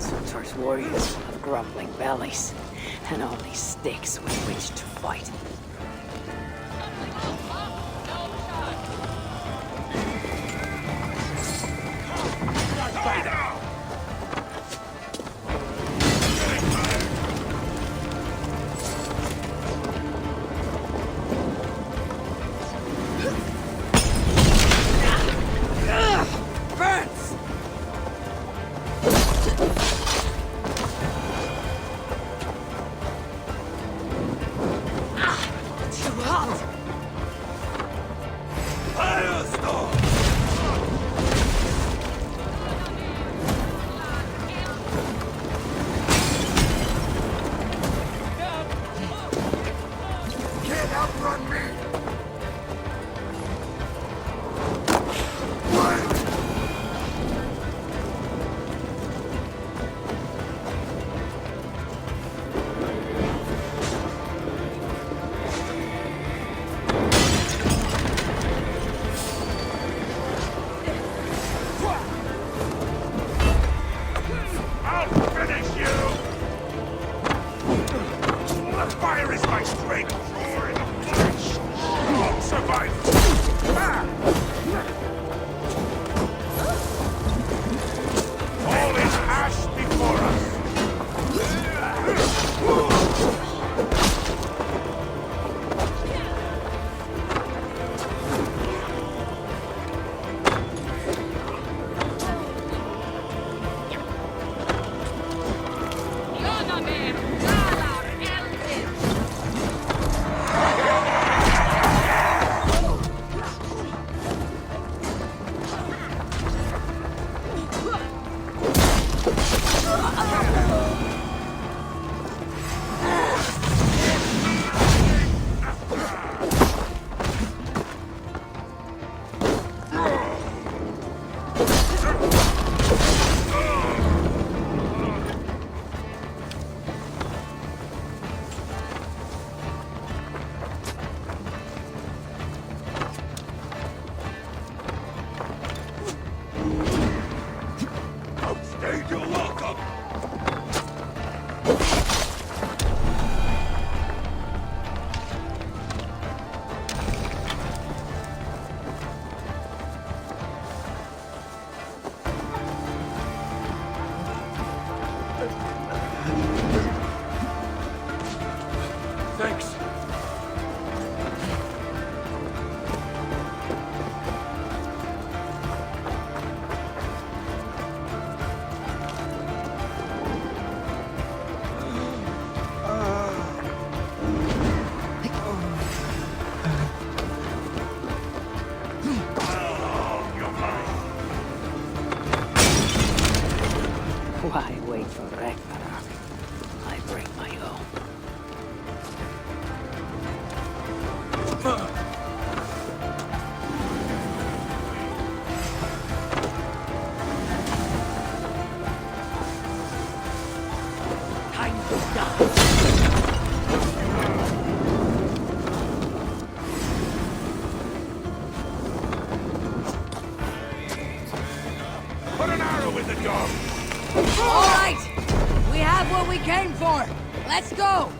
Suntur's warriors have grumbling bellies, and only sticks with which to fight. Burns! Too hot! Can't outrun me! wait for Ragnarök. I bring my own. Time to die. Put an arrow in the dog! All right! We have what we came for! Let's go!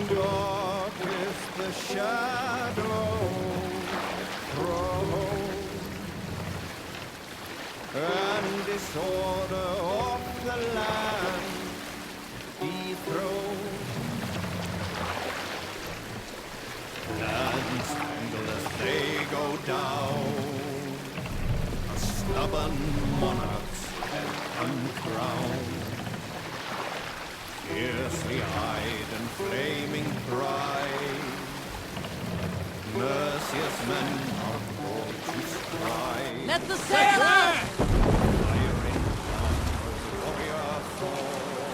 Dark is the shadow thrown, and disorder of the land dethroned. Lands tremble as they go down, stubborn monarchs and uncrowned. Fiercely eyed and flaming bright, merciless men are born to strike. Let the sail out! Firing armor's warrior fall,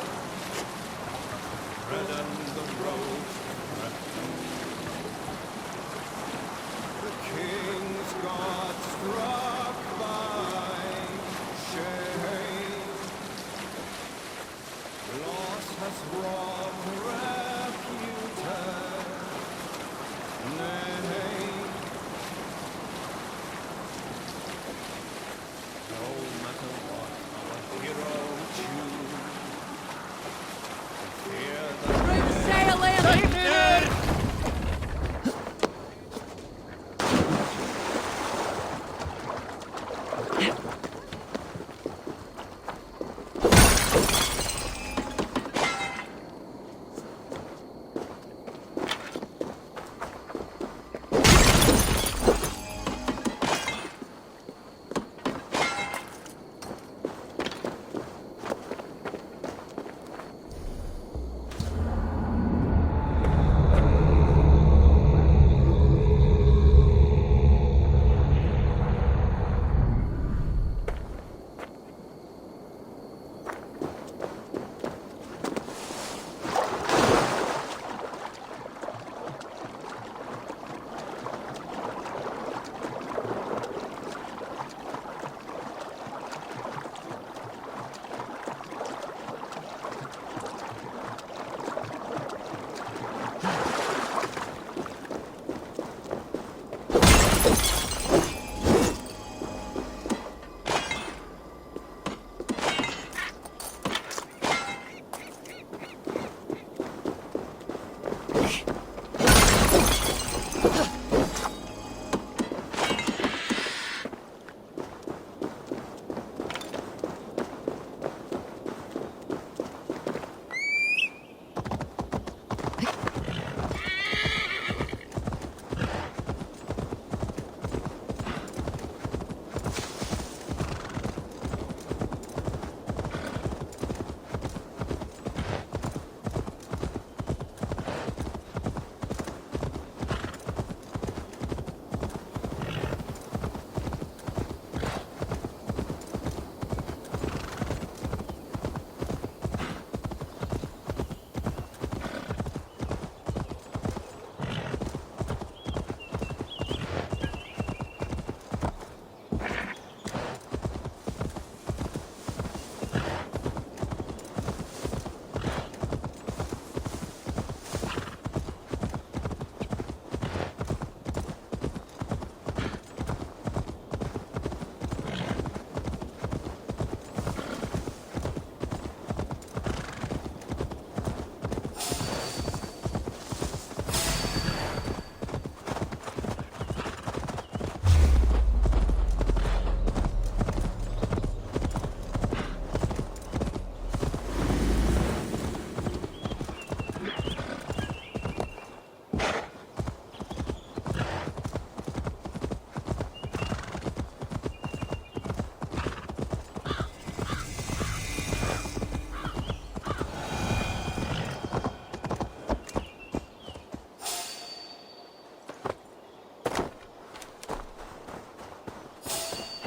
redden the roads the king's God struck by shame. Loss has robbed reputed name. No matter what our hero choose, fear the Bring the sail in!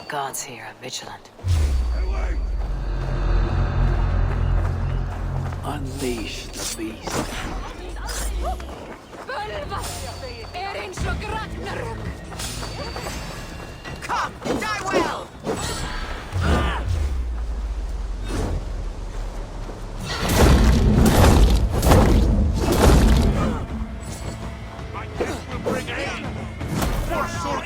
gods here are vigilant. Unleash the beast. Ragnarök! Come, die well! I guess we'll bring aid. For sure.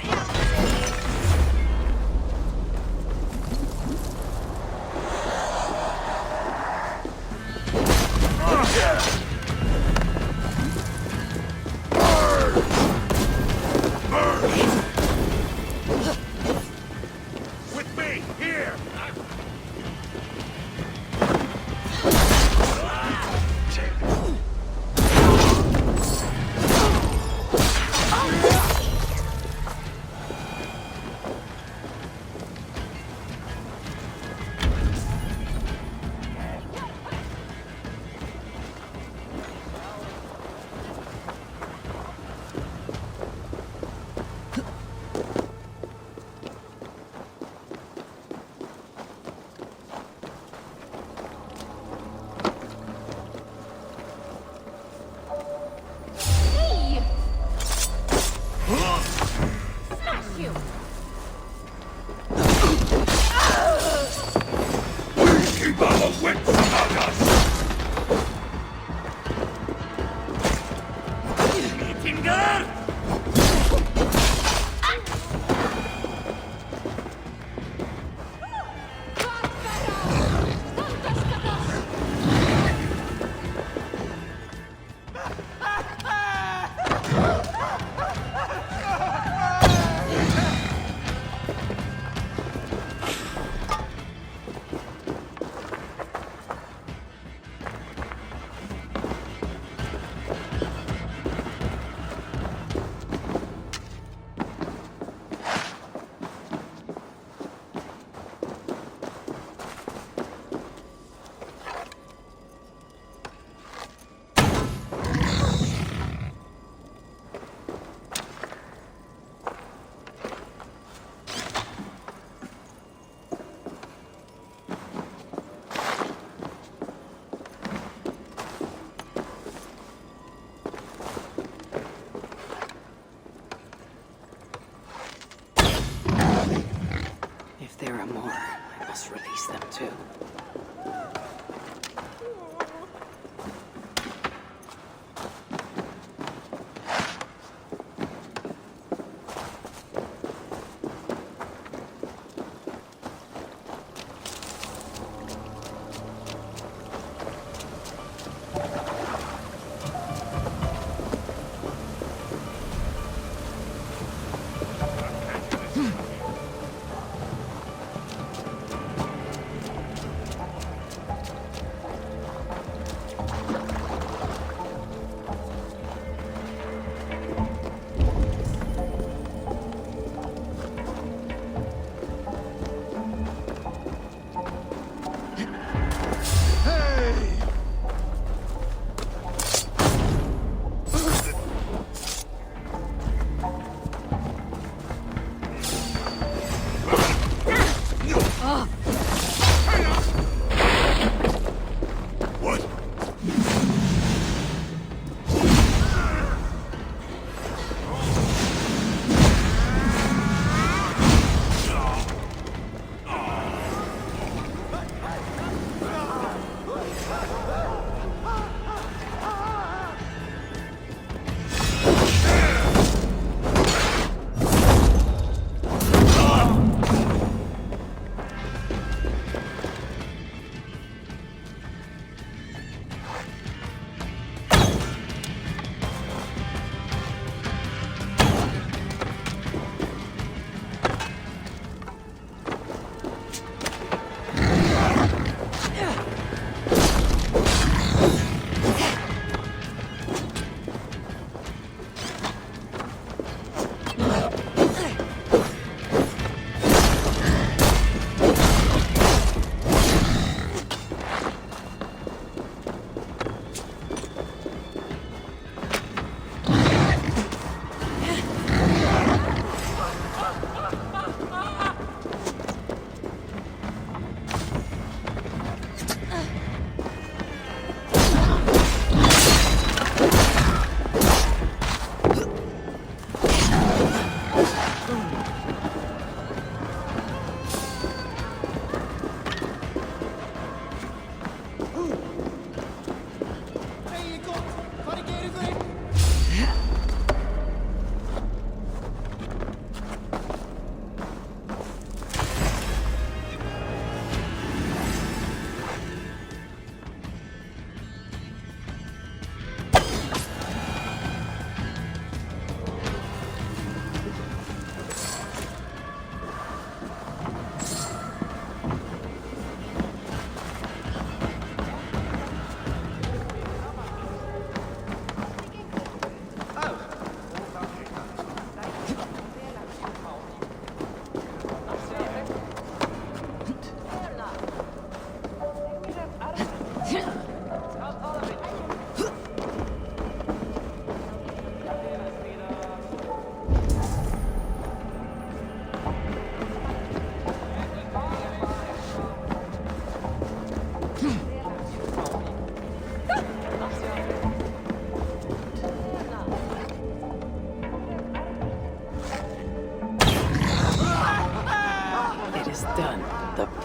With me, here! If there are more, I must release them too.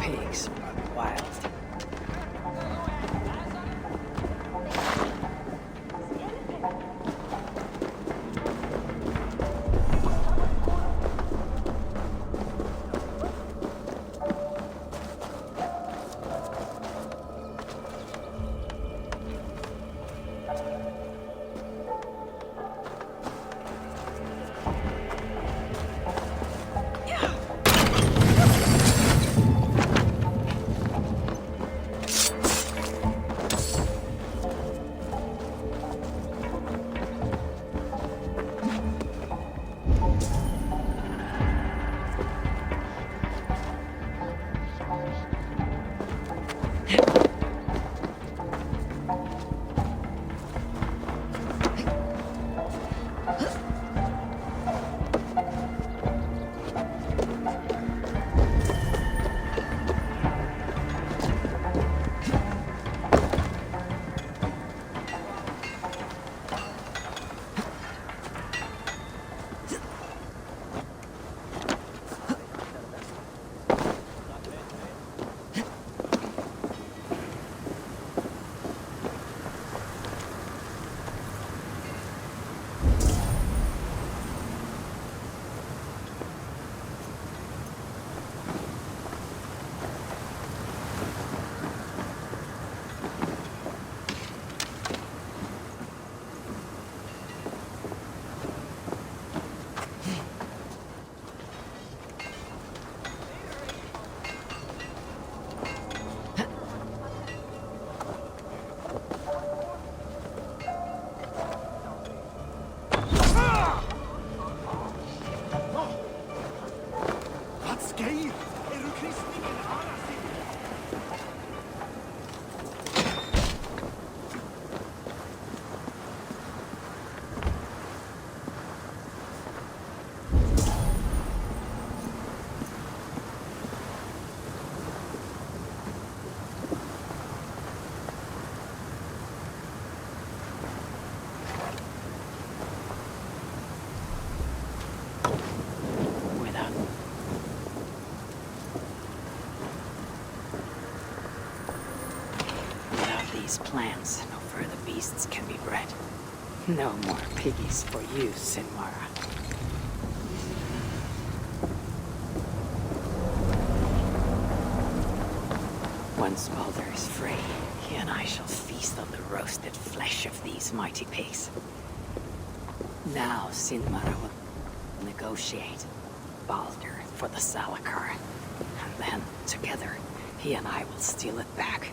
pigs run wild. Plants, no further beasts can be bred. No more piggies for you, Sinmara. Once Baldur is free, he and I shall feast on the roasted flesh of these mighty pigs. Now Sinmara will negotiate Baldur for the Salakar, and then, together, he and I will steal it back.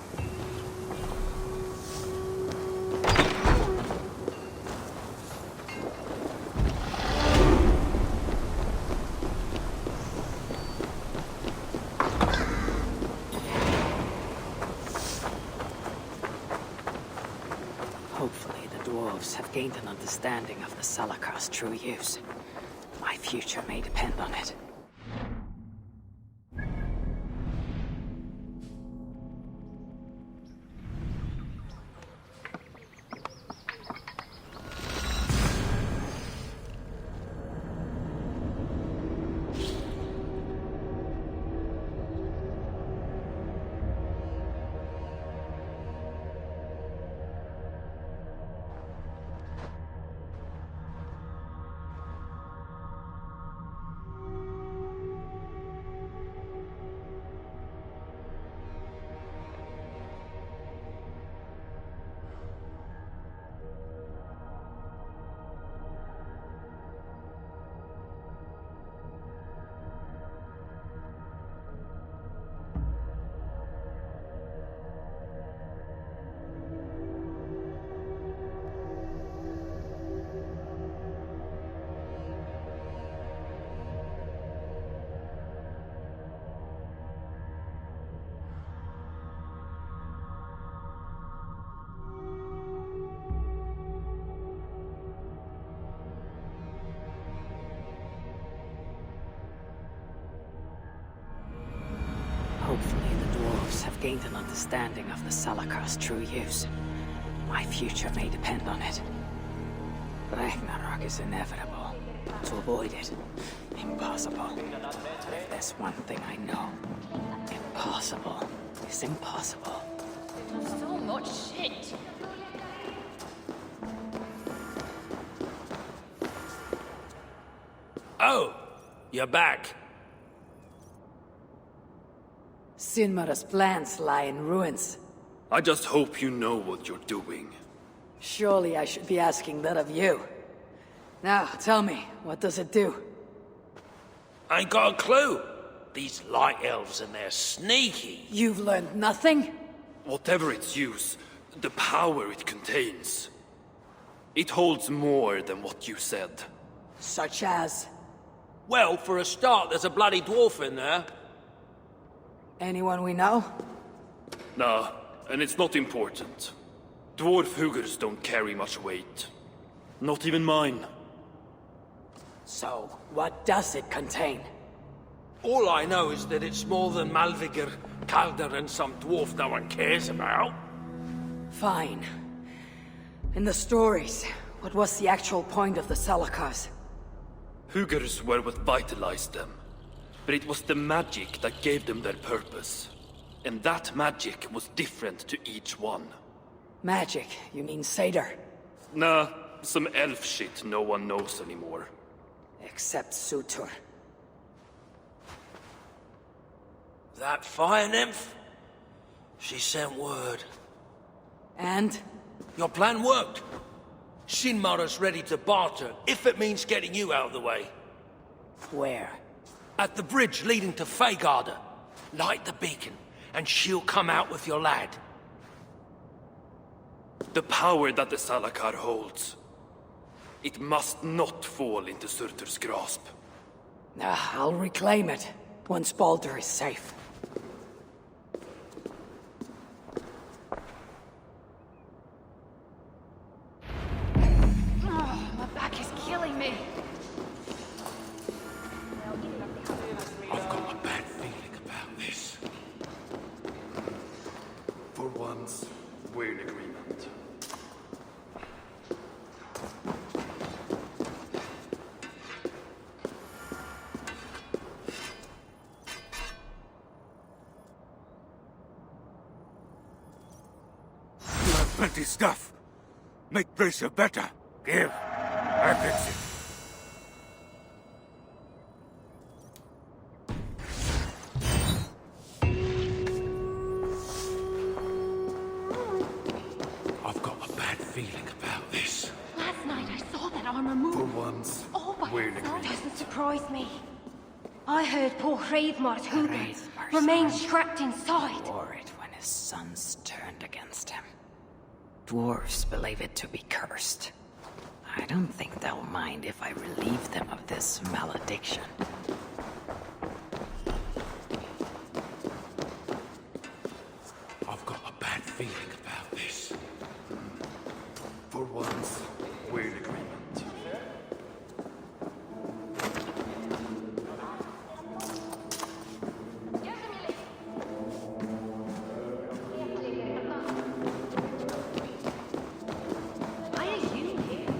Have gained an understanding of the Salakar's true use. My future may depend on it. Hopefully the dwarves have gained an understanding of the Salakar's true use. My future may depend on it. Ragnarök is inevitable. To avoid it, impossible. But if there's one thing I know, impossible. impossible. It's impossible. They've done so much shit. Oh, you're back. Sinmara's plans lie in ruins. I just hope you know what you're doing. Surely I should be asking that of you. Now, tell me, what does it do? I ain't got a clue. These light elves and they're sneaky. You've learned nothing? Whatever its use, the power it contains, it holds more than what you said. Such as? Well, for a start, there's a bloody dwarf in there. Anyone we know? Nah, and it's not important. Dwarf Hugers don't carry much weight. Not even mine. So, what does it contain? All I know is that it's more than Malvigar, Calder, and some dwarf no one cares about. Fine. In the stories, what was the actual point of the Salakars? Hugers were what vitalized them. But it was the magic that gave them their purpose. And that magic was different to each one. Magic? You mean Seder? Nah, some elf shit no one knows anymore. Except Sutur. That fire nymph? She sent word. And? Your plan worked. Sinmara's ready to barter, if it means getting you out of the way. Where? At the bridge leading to Feygarda. Light the beacon, and she'll come out with your lad. The power that the Salakar holds, it must not fall into Surtur's grasp. I'll reclaim it, once Baldur is safe. Oh, my back is killing me. I've got a bad feeling about this. For once, we're in agreement. You have plenty stuff. Make Bracer better. Give. I fix it. I've got a bad feeling about this. Last night I saw that armor move. For once, All by we're in itself. agreement. Doesn't surprise me. I heard poor Hreidmar's Hugers Hreidmar's remained son trapped inside. Wore it when his sons turned against him. Dwarves believe it to be cursed. I don't think they'll mind if I relieve them of this malediction. I've got a bad feeling about this. For once, we're in agreement. Why are you here?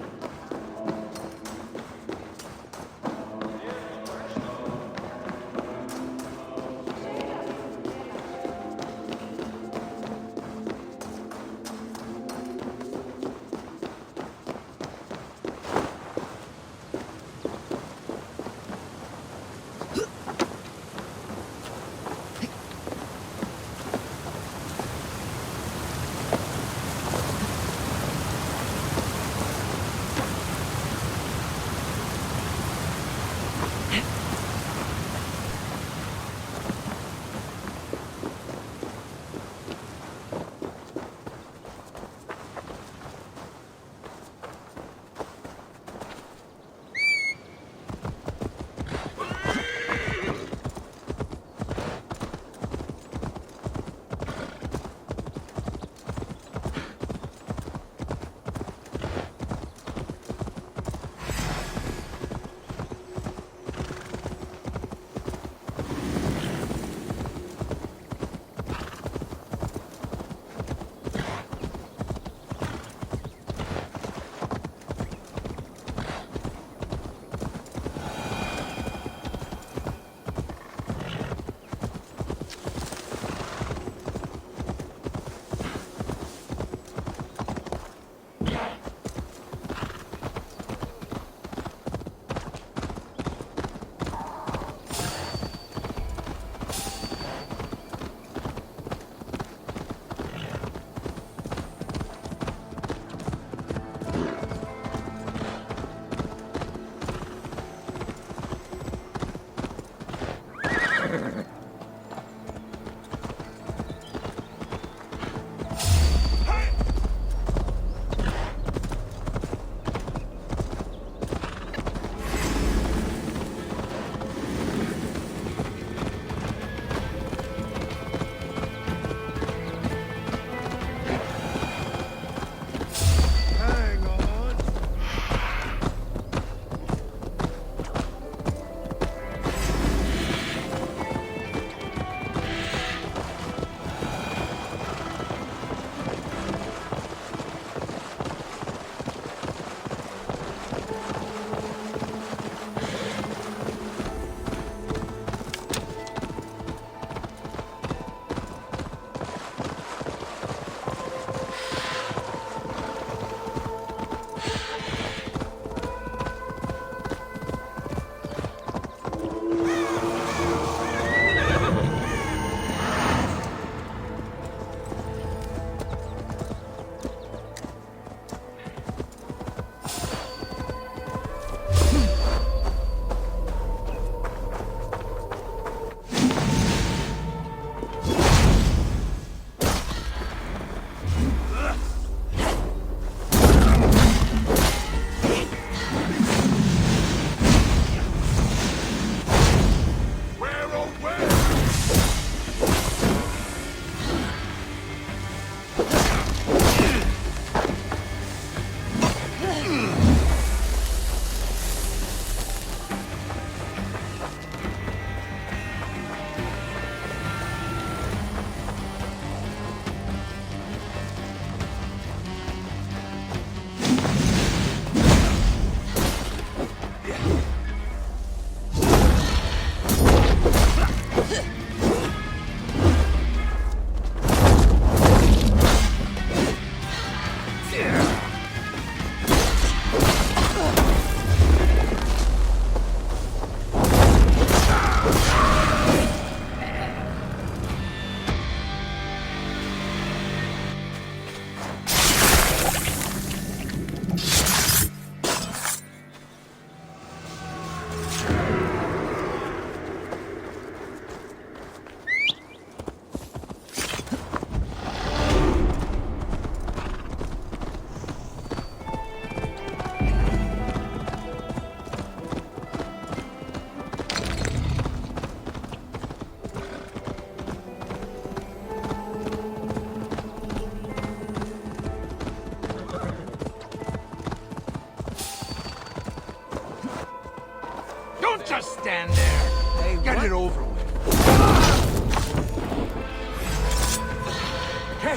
Don't just stand there. Hey, get it over with.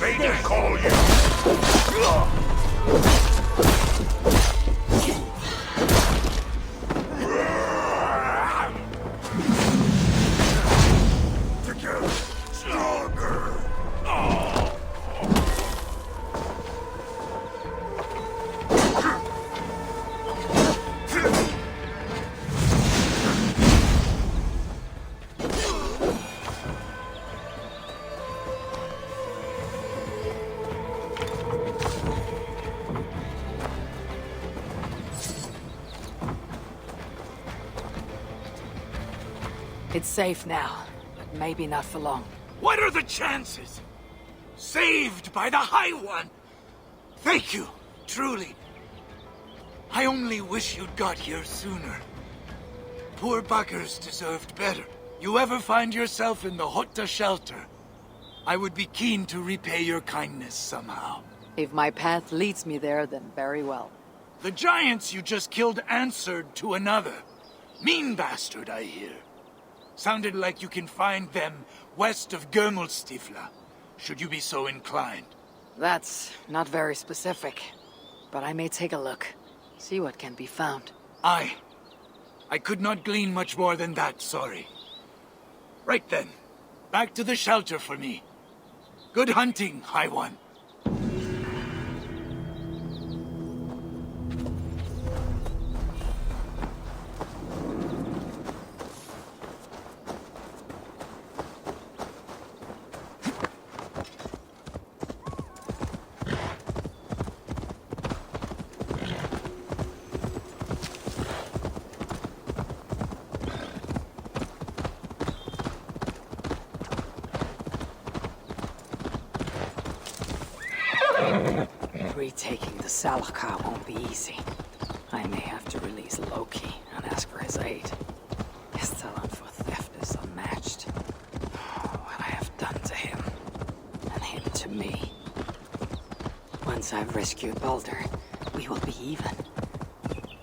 Vader call you. Together, stronger. It's safe now, but maybe not for long. What are the chances? Saved by the High One! Thank you, truly. I only wish you'd got here sooner. Poor buggers deserved better. You ever find yourself in the Hotta shelter, I would be keen to repay your kindness somehow. If my path leads me there, then very well. The giants you just killed answered to another. Mean bastard, I hear. Sounded like you can find them west of Gömulstifla, should you be so inclined. That's not very specific, but I may take a look. See what can be found. I could not glean much more than that, sorry. Right then, back to the shelter for me. Good hunting, High One. Retaking the Salakar won't be easy. I may have to release Loki and ask for his aid. His talent for theft is unmatched. What I have done to him, and him to me. Once I've rescued Baldur, we will be even.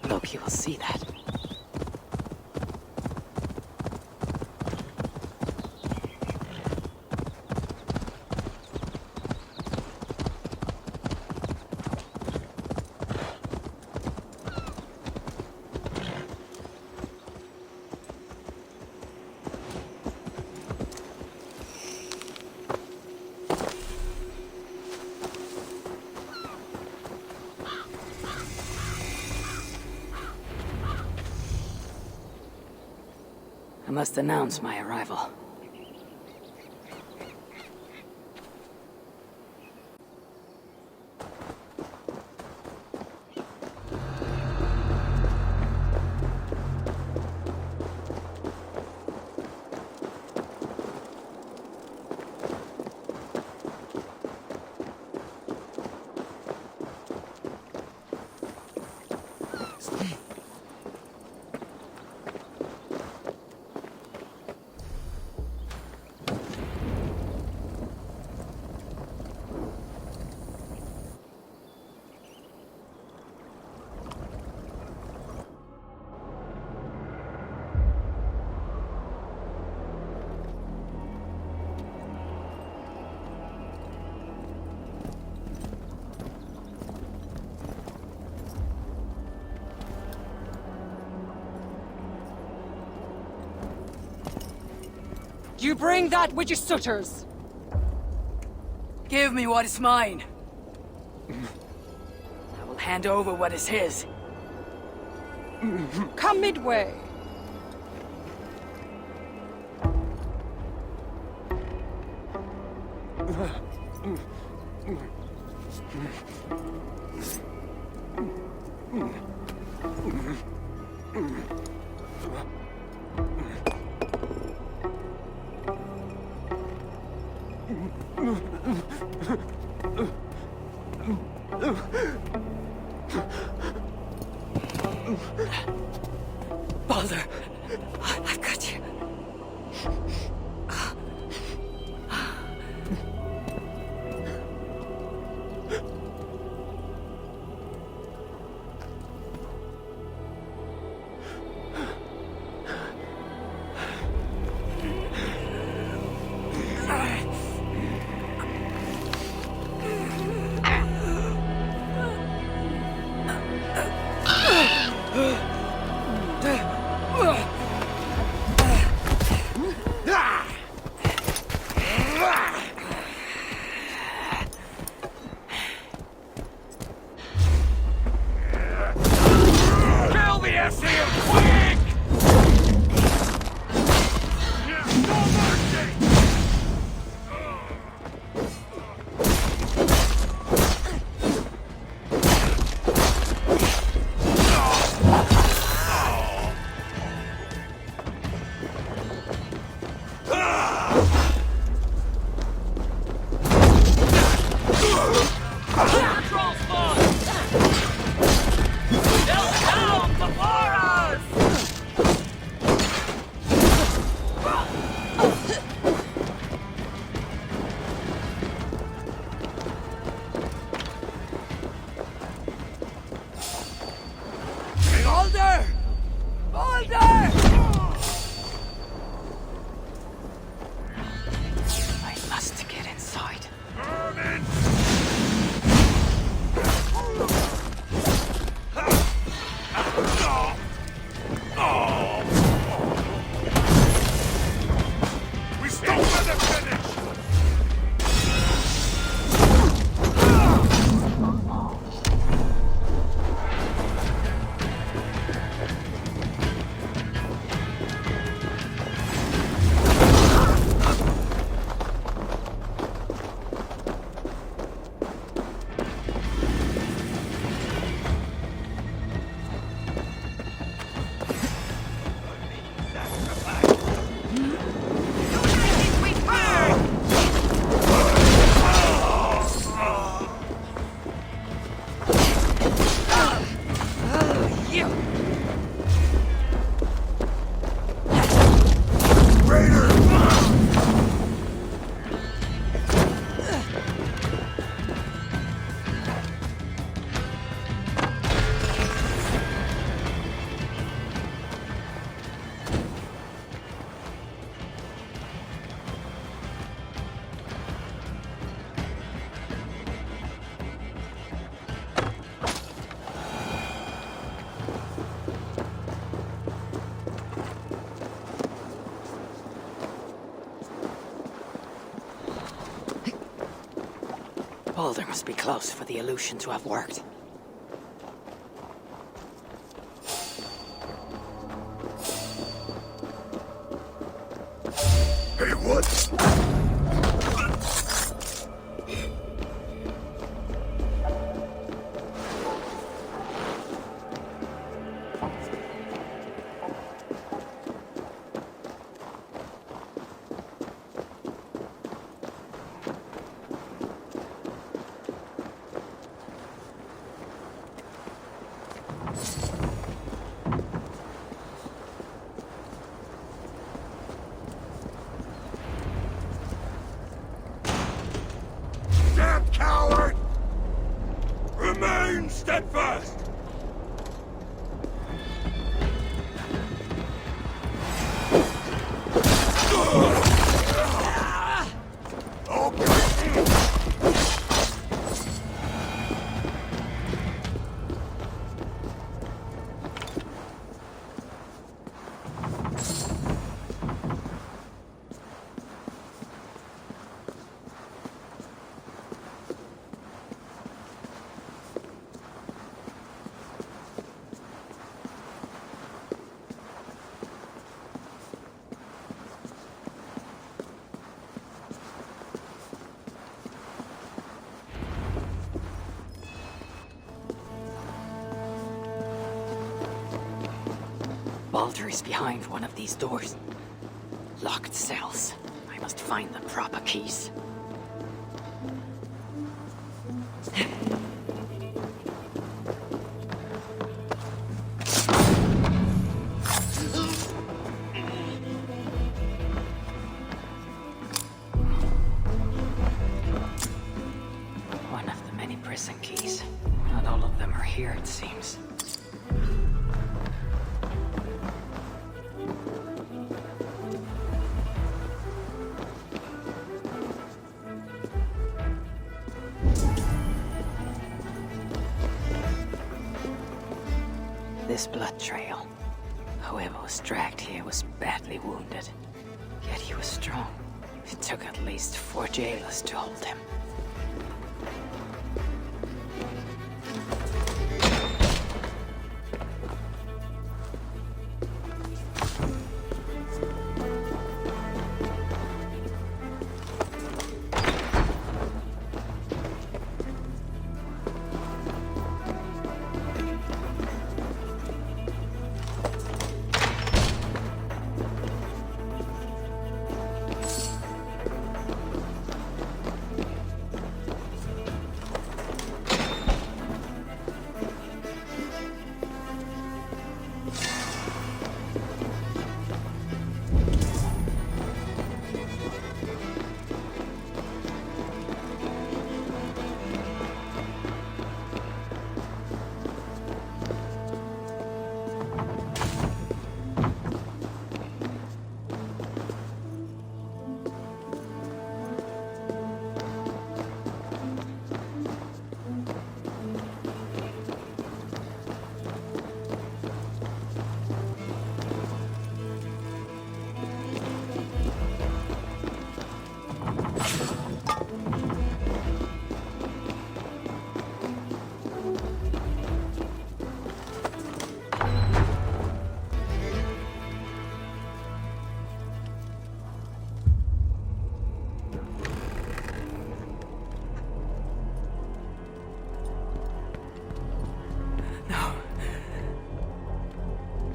Loki will see that. I must announce my arrival. You bring that which is Sutter's. Give me what is mine. I will hand over what is his. Come midway. Baldur, I've got you. Balder must be close for the illusion to have worked. Hey, what? Damn coward! Remain steadfast! Balder is behind one of these doors. Locked cells. I must find the proper keys. One of the many prison keys. Not all of them are here, it seems. This blood trail. Whoever was dragged here was badly wounded. Yet he was strong. It took at least 4 jailers to hold him.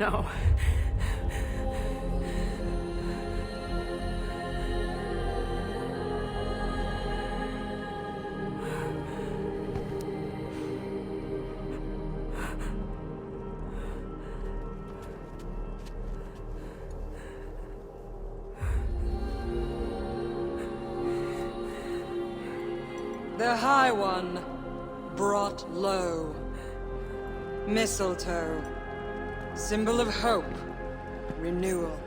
No. The High One brought low. Mistletoe. Symbol of hope, renewal,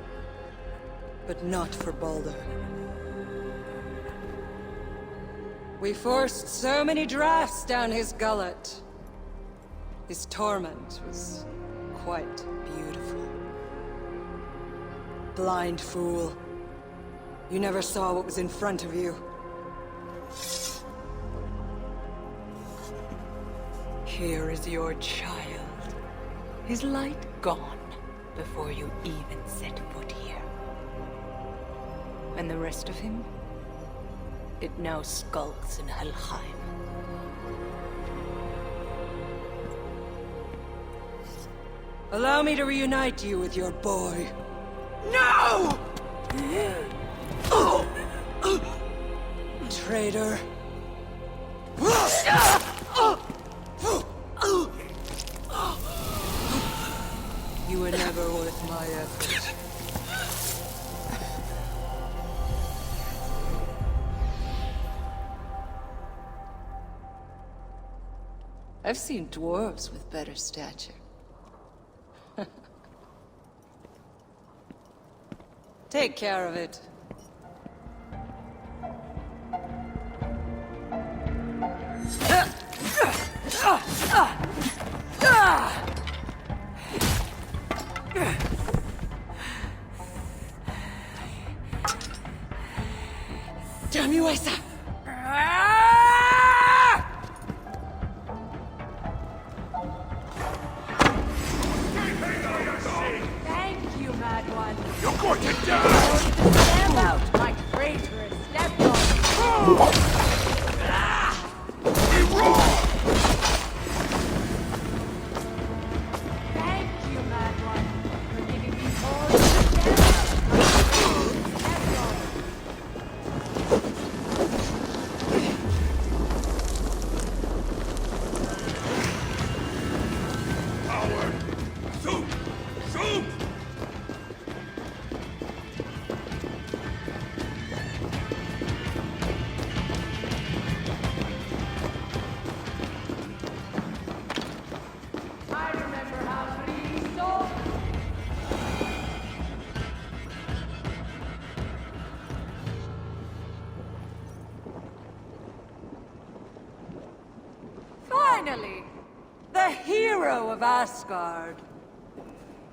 but not for Balder. We forced so many drafts down his gullet. His torment was quite beautiful. Blind fool. You never saw what was in front of you. Here is your child. His light gone before you even set foot here. And the rest of him? It now skulks in Helheim. Allow me to reunite you with your boy. No! Traitor. You were never worth my effort. I've seen dwarves with better stature. Take care of it. Damn you, Asa! Thank you, Mad One. You're going to die! Stand out, my traitorous stepdaughter. Be wrong! Thank you, Mad One, for giving me all the stand out, my traitorous stepdaughter. Coward! Shoot! Shoot! I remember how free so. Finally! The hero of Asgard.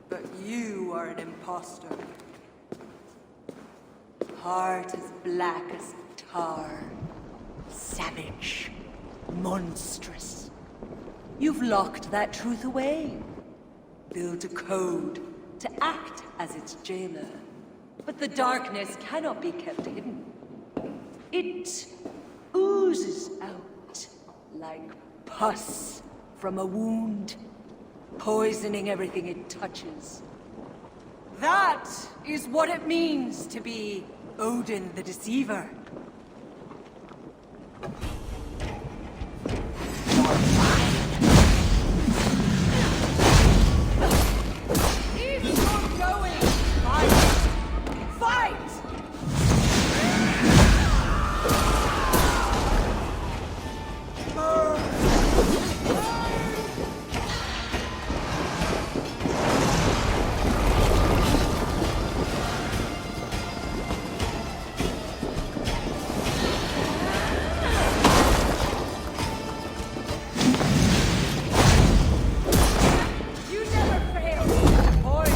But you are an imposter. Heart as black as tar. Savage. Monstrous. You've locked that truth away. Built a code to act as its jailer. But the darkness cannot be kept hidden. It oozes out like pus from a wound, poisoning everything it touches. That is what it means to be Odin the Deceiver. Keep on going! Fight! Fight! You never fail, boy!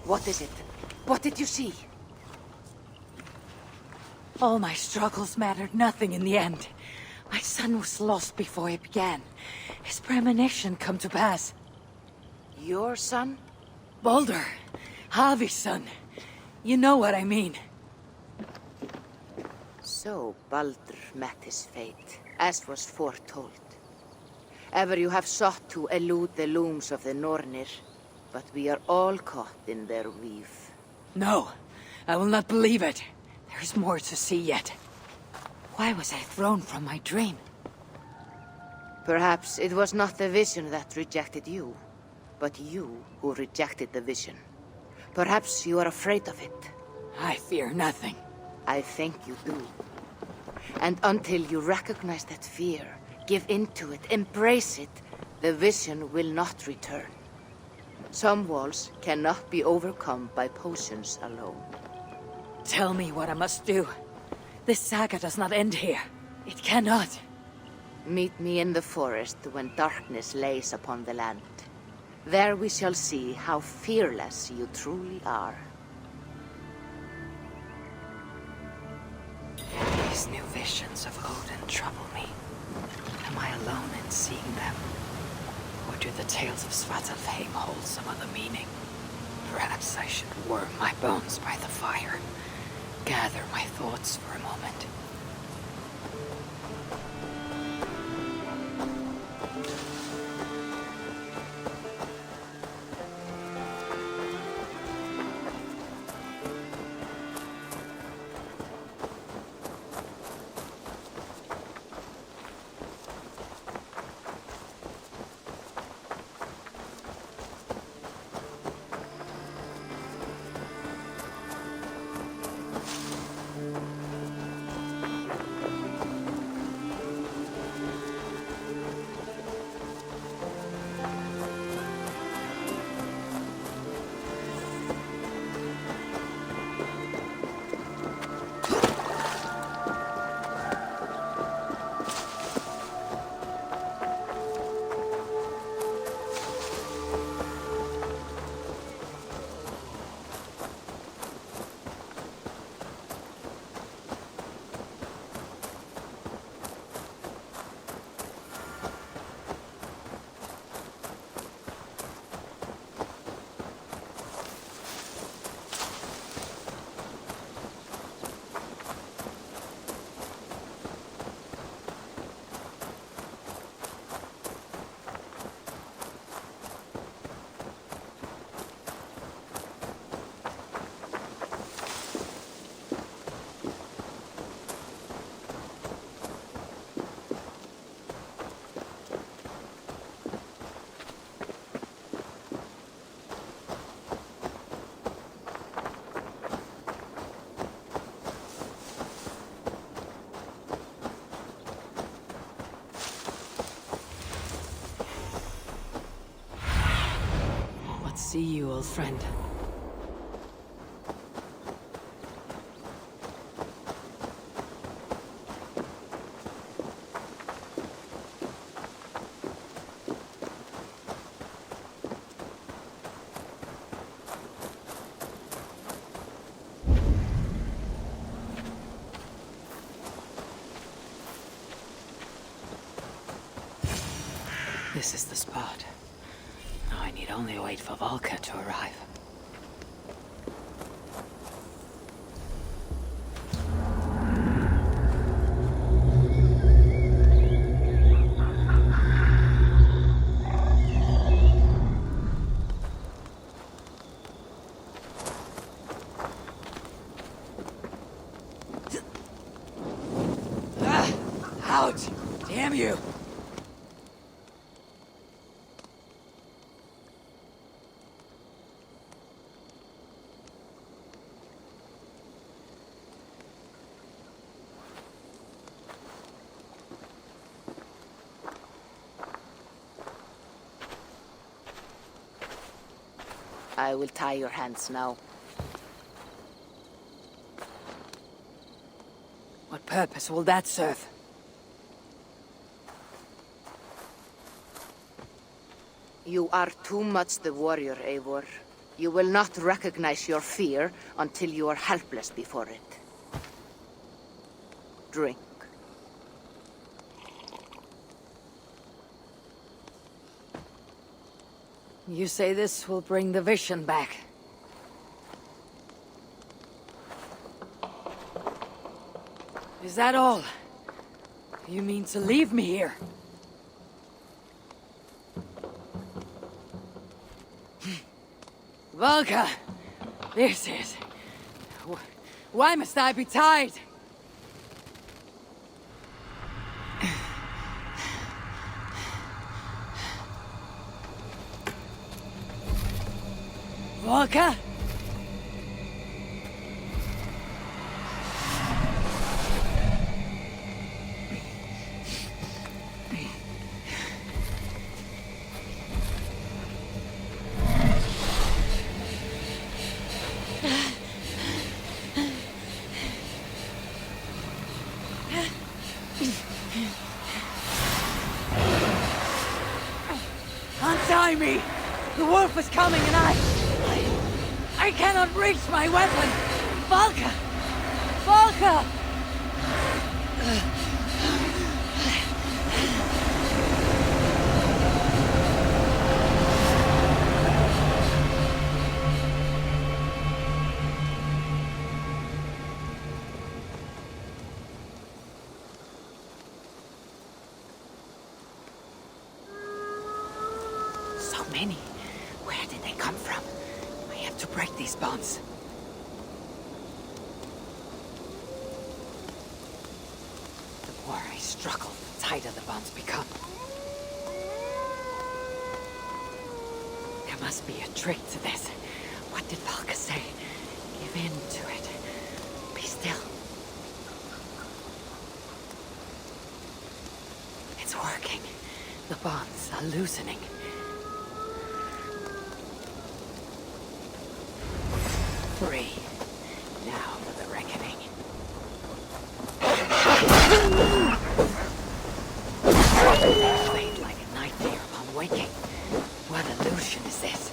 What is it? What did you see? All my struggles mattered nothing in the end. My son was lost before it began. His premonition come to pass. Your son? Baldur, Havi's son. You know what I mean. So Baldur met his fate, as was foretold. Ever you have sought to elude the looms of the Nornir, but we are all caught in their weave. No, I will not believe it. There is more to see yet. Why was I thrown from my dream? Perhaps it was not the vision that rejected you, but you who rejected the vision. Perhaps you are afraid of it. I fear nothing. I think you do. And until you recognize that fear, give in to it, embrace it, the vision will not return. Some walls cannot be overcome by potions alone. Tell me what I must do. This saga does not end here. It cannot. Meet me in the forest when darkness lays upon the land. There we shall see how fearless you truly are. These new visions of Odin trouble me. Am I alone in seeing them? Or do the tales of Svartalfheim hold some other meaning? Perhaps I should warm my bones by the fire. Gather my thoughts for a moment. See you, old friend. This is the spot. Now I need only wait for Volker to arrive. Ouch! Damn you! I will tie your hands now. What purpose will that serve? You are too much the warrior, Eivor. You will not recognize your fear until you are helpless before it. Drink. You say this will bring the vision back? Is that all? You mean to leave me here? Volka! This is... Why must I be tied? Volka? Untie me! The wolf is coming and I cannot reach my weapon! Volka! Volka! So many. Where did they come from? I have to break these bonds. The more I struggle, the tighter the bonds become. There must be a trick to this. What did Valka say? Give in to it. Be still. It's working. The bonds are loosening. Free. Now for the reckoning. Fade like a nightmare upon waking. What illusion is this?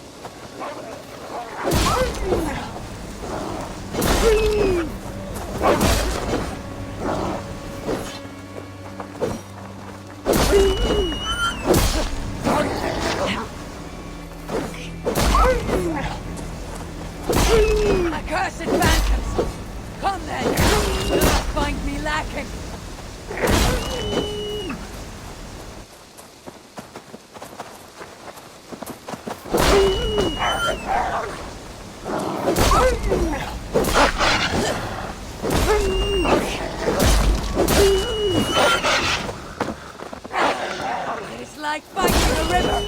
Accursed phantoms! Come then! Do not find me lacking! It is like fighting a river!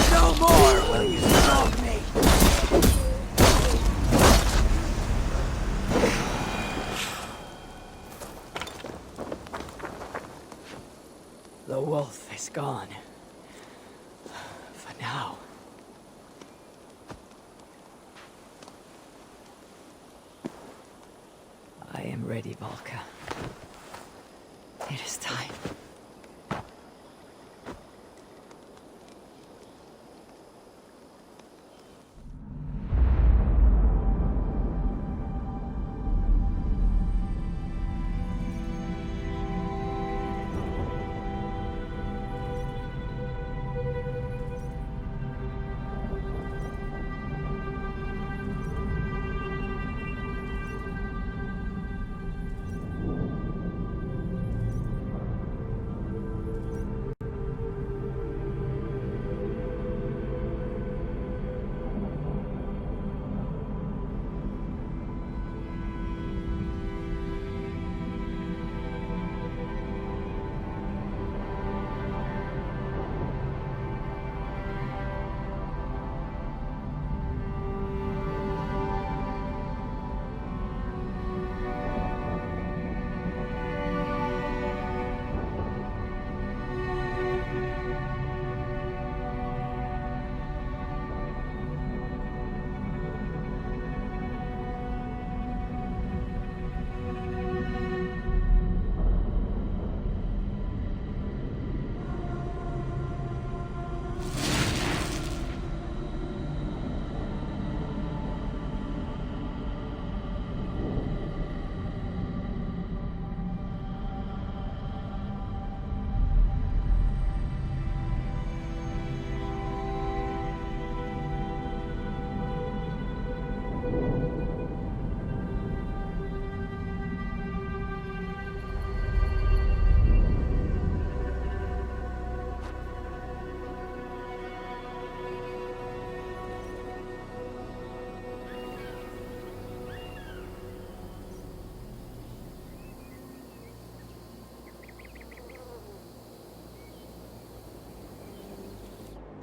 No more will you stalk me! The wolf is gone. For now. I am ready, Valka. It is time.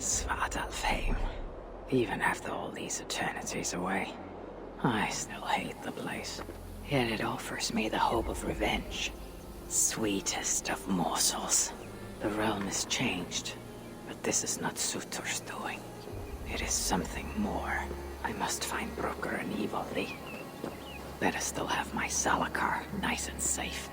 Svartalfheim. Even after all these eternities away, I still hate the place. Yet it offers me the hope of revenge. Sweetest of morsels. The realm is changed, but this is not Sutur's doing. It is something more. I must find Brooker and Evilly. Better still have my Salakar nice and safe.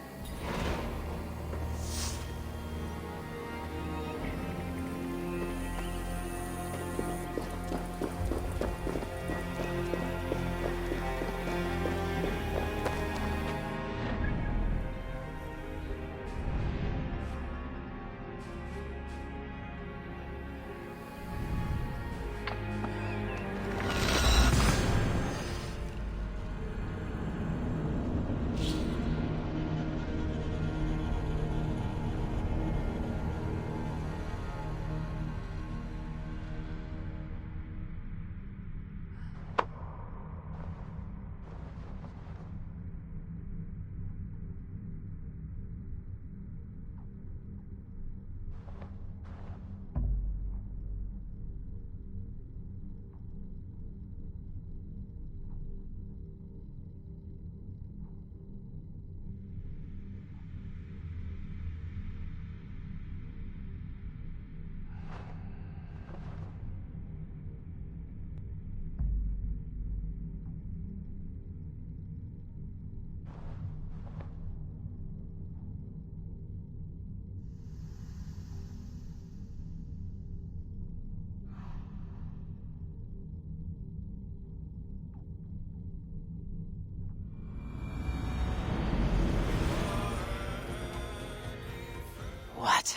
What?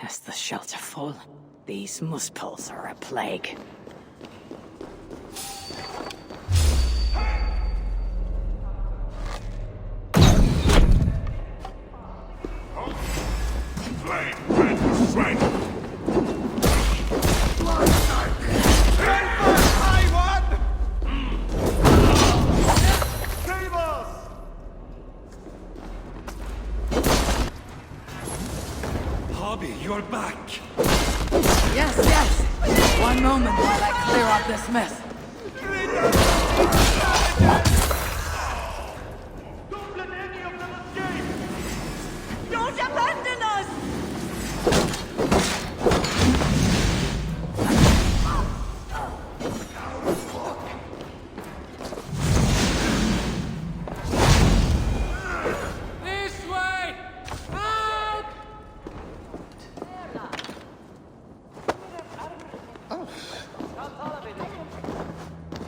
Is the shelter full? These muspels are a plague. You're back! Yes, yes! One moment while I clear up this mess. Don't let any of them escape! Don't abandon us! This way! Help!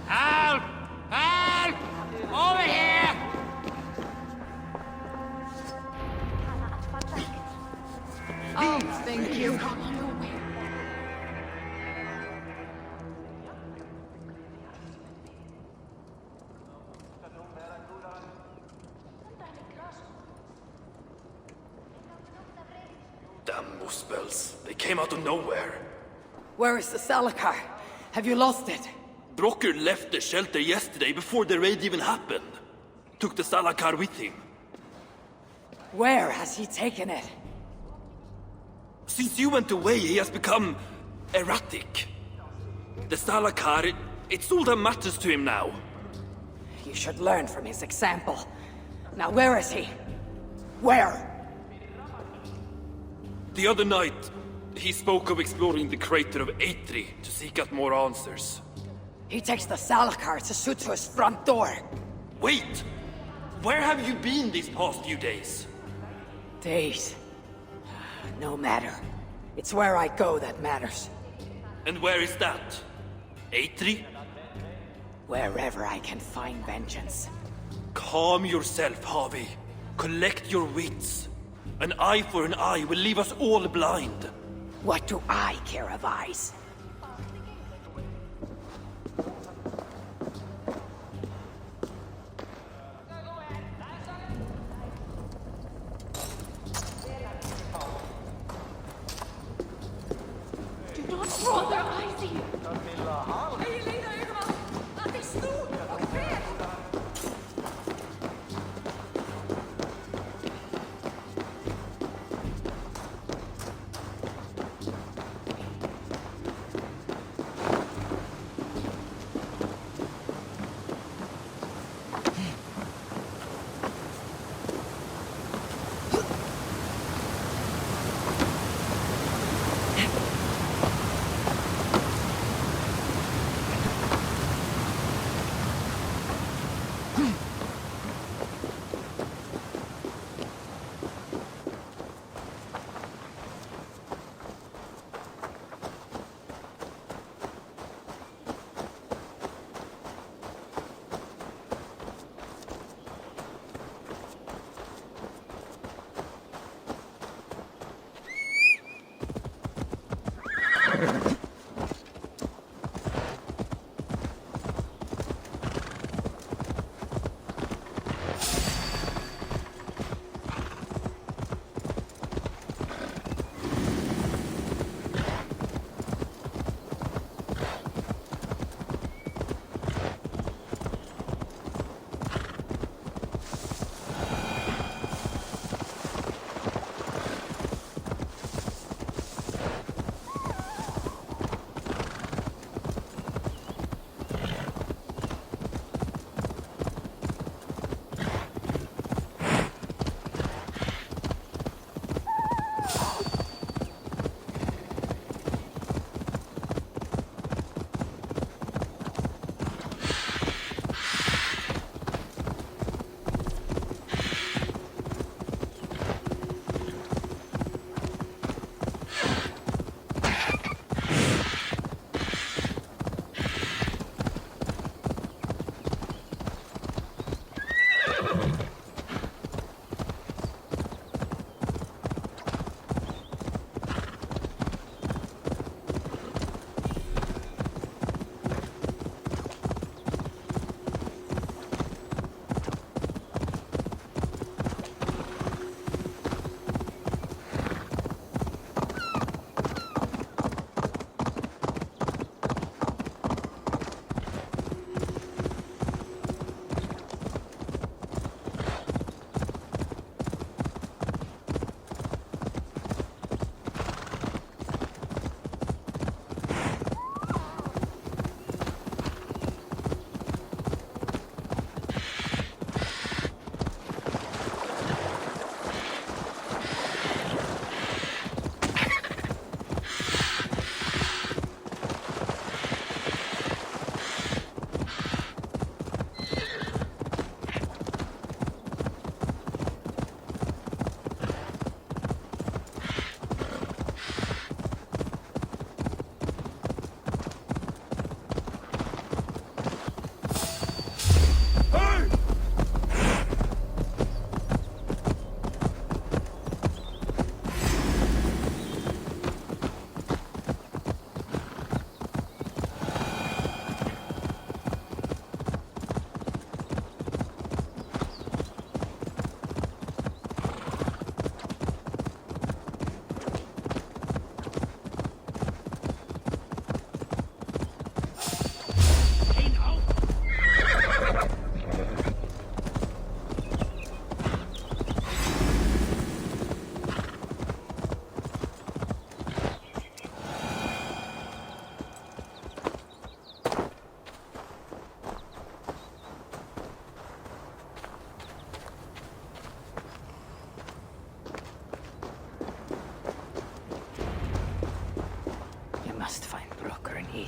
Help! Help! Over here! Oh, thank you. Damn muspels. They came out of nowhere. Where is the Salakar? Have you lost it? Brocker left the shelter yesterday before the raid even happened. Took the Salakar with him. Where has he taken it? Since you went away, he has become erratic. The Salakar, it's all that matters to him now. You should learn from his example. Now where is he? Where? The other night, he spoke of exploring the crater of Eitri to seek out more answers. He takes the Salakar to Sutra's front door. Wait! Where have you been these past few days? Days. No matter. It's where I go that matters. And where is that? Eitri? Wherever I can find vengeance. Calm yourself, Harvey. Collect your wits. An eye for an eye will leave us all blind. What do I care of eyes? Do not draw their eyes in. Laat die stoel ook ver.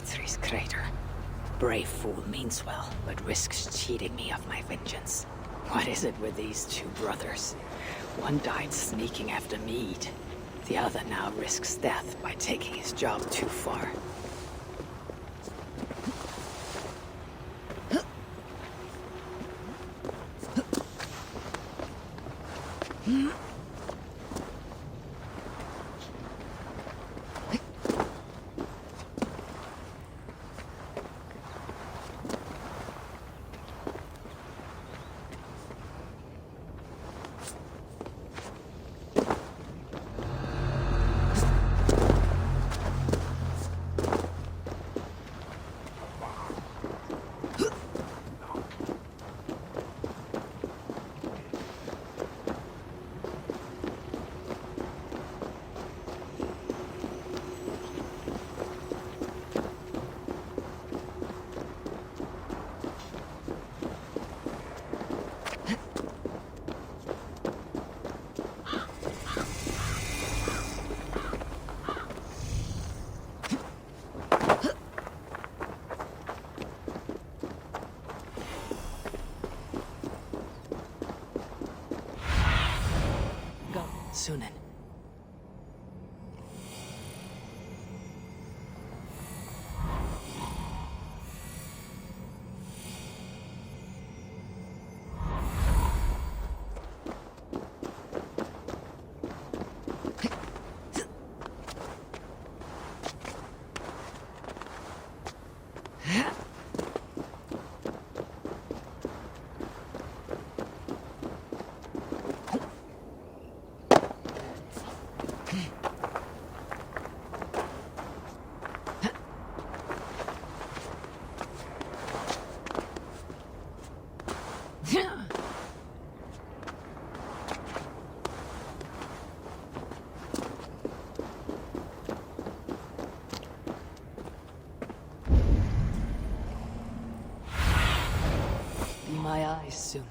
Eitri's crater. Brave fool means well, but risks cheating me of my vengeance. What is it with these two brothers? One died sneaking after mead. The other now risks death by taking his job too far. Sunan. Be my eyes, Sunan.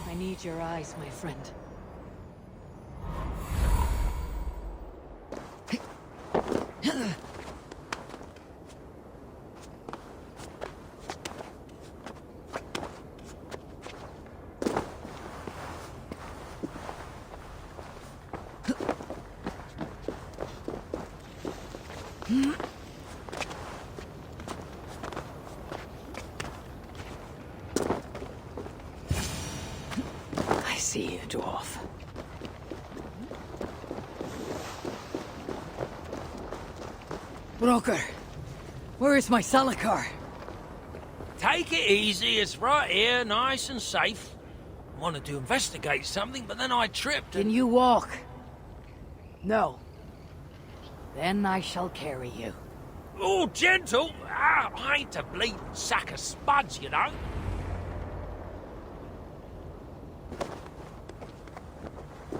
I need your eyes, my friend. I see you, dwarf. Broker, where is my Salakar? Take it easy, it's right here, nice and safe. Wanted to investigate something, but then I tripped and... Can you walk? No. Then I shall carry you. Oh, gentle! Ah, I ain't a bleeding sack of spuds, you know.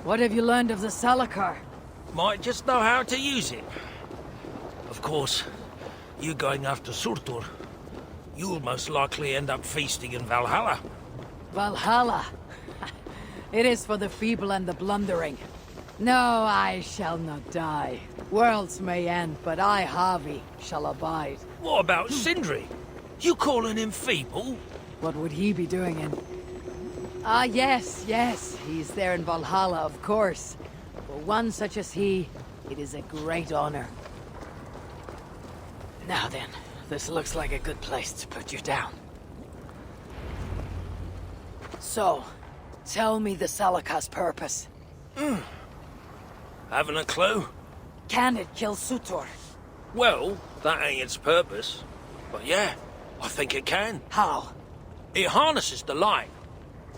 What have you learned of the Salakar? Might just know how to use it. Of course, you going after Surtur, you'll most likely end up feasting in Valhalla. Valhalla? It is for the feeble and the blundering. No, I shall not die. Worlds may end, but I, Harvey, shall abide. What about Sindri? You calling him feeble? What would he be doing in... Ah, yes, he's there in Valhalla, of course. For one such as he, it is a great honor. Now then, this looks like a good place to put you down. So, tell me the Salakar's purpose. Haven't a clue? Can it kill Surtur? Well, that ain't its purpose. But yeah, I think it can. How? It harnesses the light.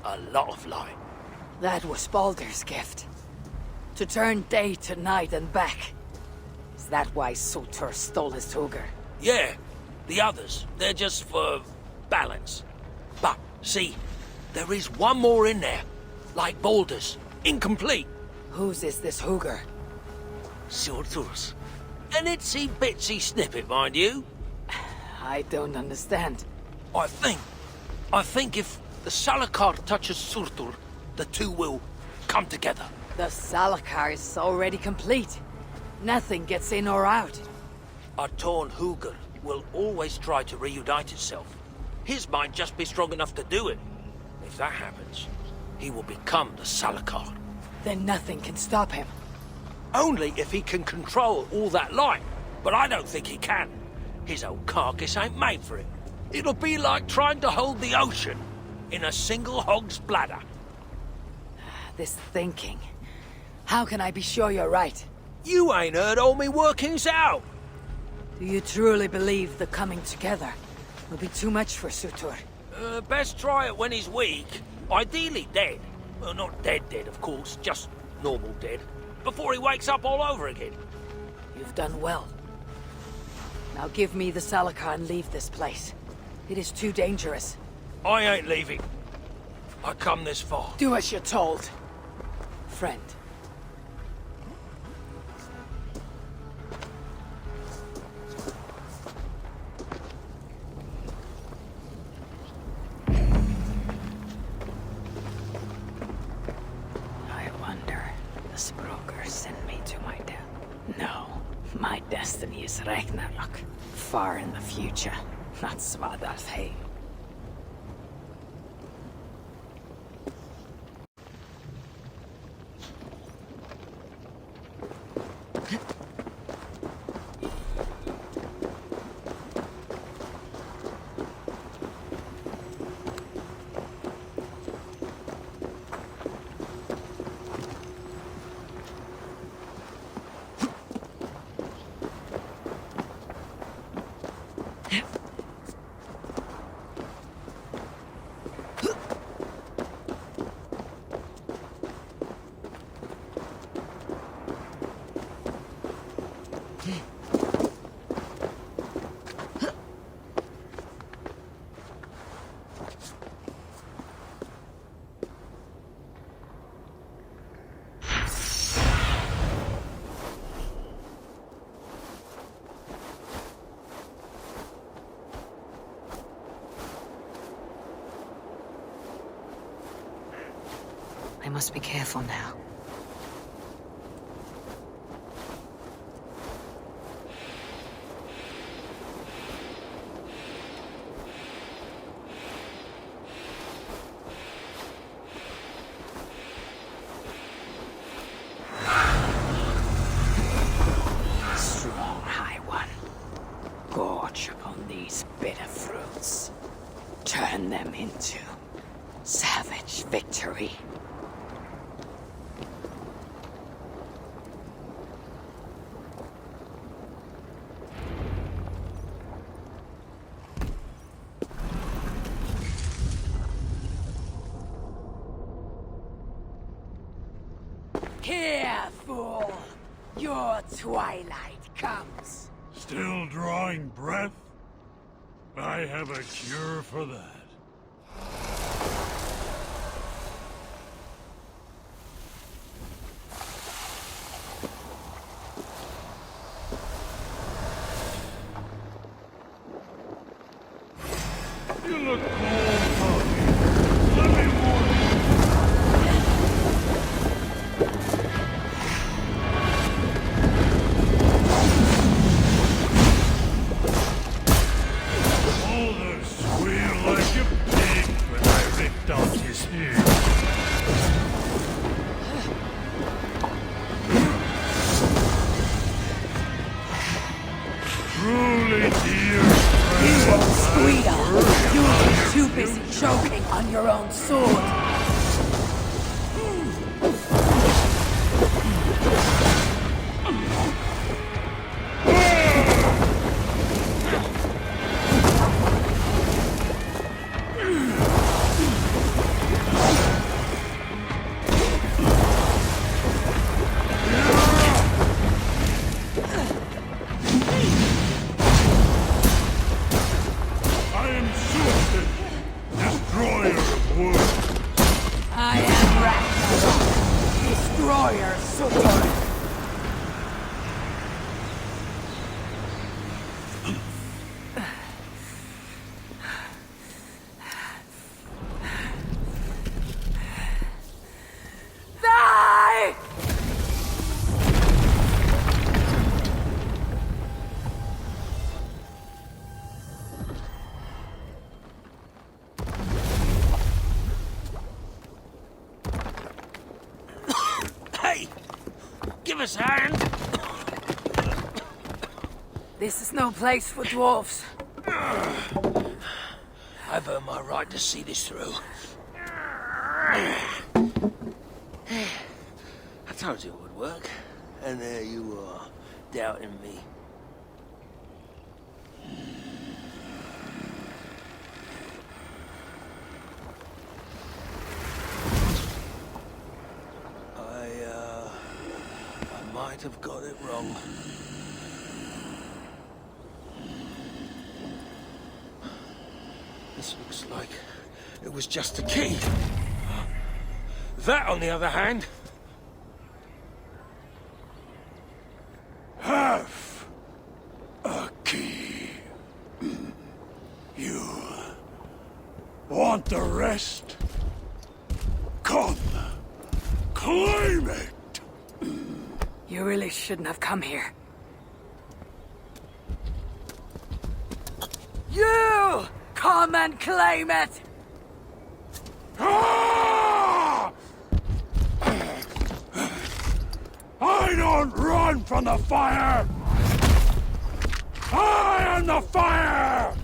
A lot of light. That was Baldur's gift. To turn day to night and back. Is that why Surtur stole his Hugr? Yeah, the others, they're just for balance. But, see, there is one more in there. Like Baldur's. Incomplete. Whose is this Hugr? Surtur's. An itsy bitsy snippet, mind you. I don't understand. I think if the Salakar touches Surtur, the two will come together. The Salakar is already complete. Nothing gets in or out. A torn Hugr will always try to reunite itself. His might just be strong enough to do it. If that happens, he will become the Salakar. Then nothing can stop him. Only if he can control all that light. But I don't think he can. His old carcass ain't made for it. It'll be like trying to hold the ocean in a single hog's bladder. This thinking. How can I be sure you're right? You ain't heard all me workings out. Do you truly believe the coming together will be too much for Surtur? Best try it when he's weak. Ideally dead. Well, not dead, of course. Just normal dead. Before he wakes up all over again. You've done well. Now give me the Salakar and leave this place. It is too dangerous. I ain't leaving. I come this far. Do as you're told, friend. I wonder, the Språker sent me to my death. No, my destiny is Ragnarök, far in the future, not Svartalfheim. I must be careful now. Strong High One, gorge upon these bitter fruits. Turn them into savage victory. Here, fool! Your twilight comes. Still drawing breath? I have a cure for that. You look cold, Tony. Let me warn you. Mulder squealed like a pig when I ripped out his ear. Truly, dear friend, You won't I squeal. worry You'll about be your too busy choking on your own sword. us a hand. This is no place for dwarves. I've earned my right to see this through. I told you it would work, and there you are, doubting me. I might have got it wrong. This looks like it was just a key. That, on the other hand... Half a key. You want the rest? Come, claim it. You really shouldn't have come here. You! Come and claim it! Ah! I don't run from the fire! I am the fire!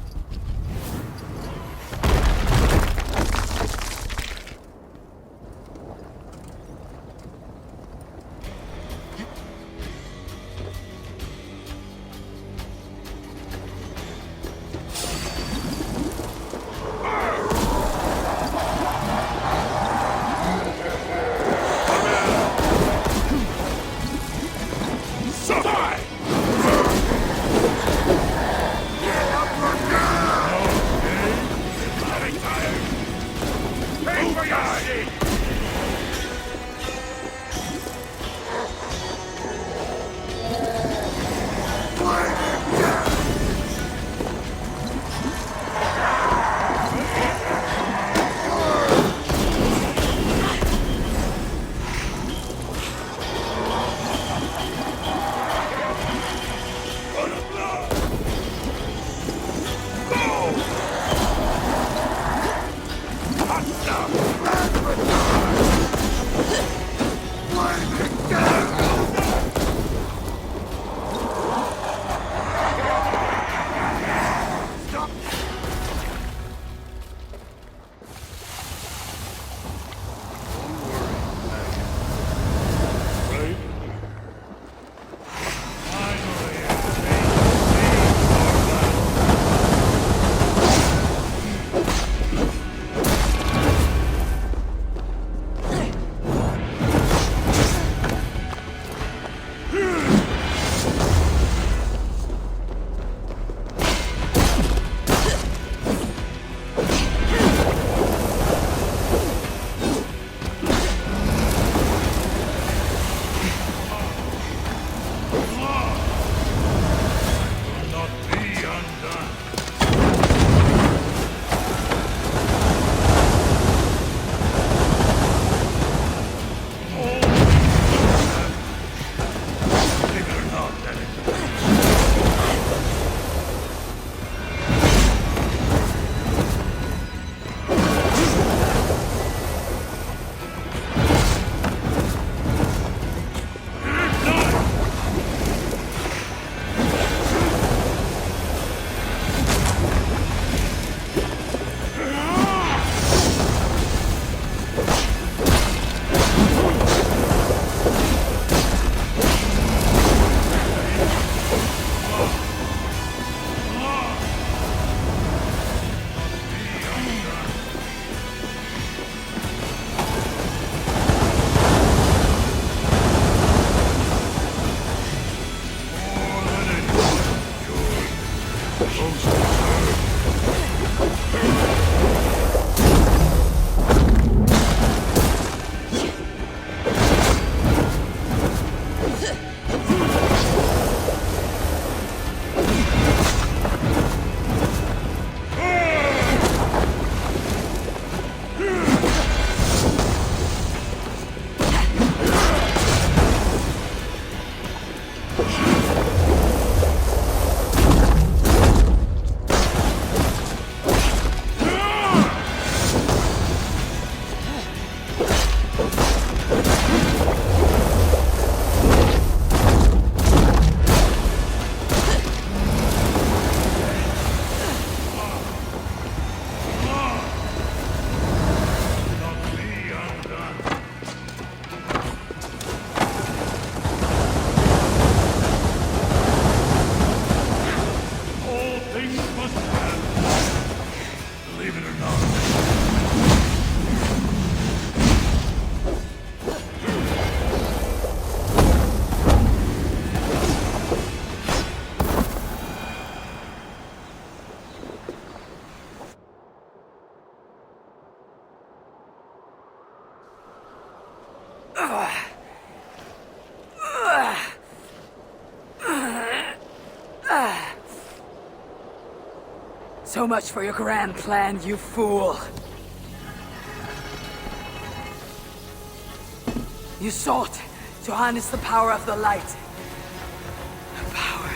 Things must happen. Believe it or not. So much for your grand plan, you fool. You sought to harness the power of the light. The power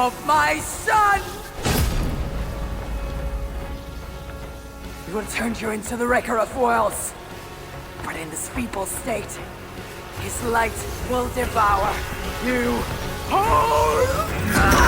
of my son! He will turn you into the wrecker of worlds. But in this feeble state, his light will devour you whole!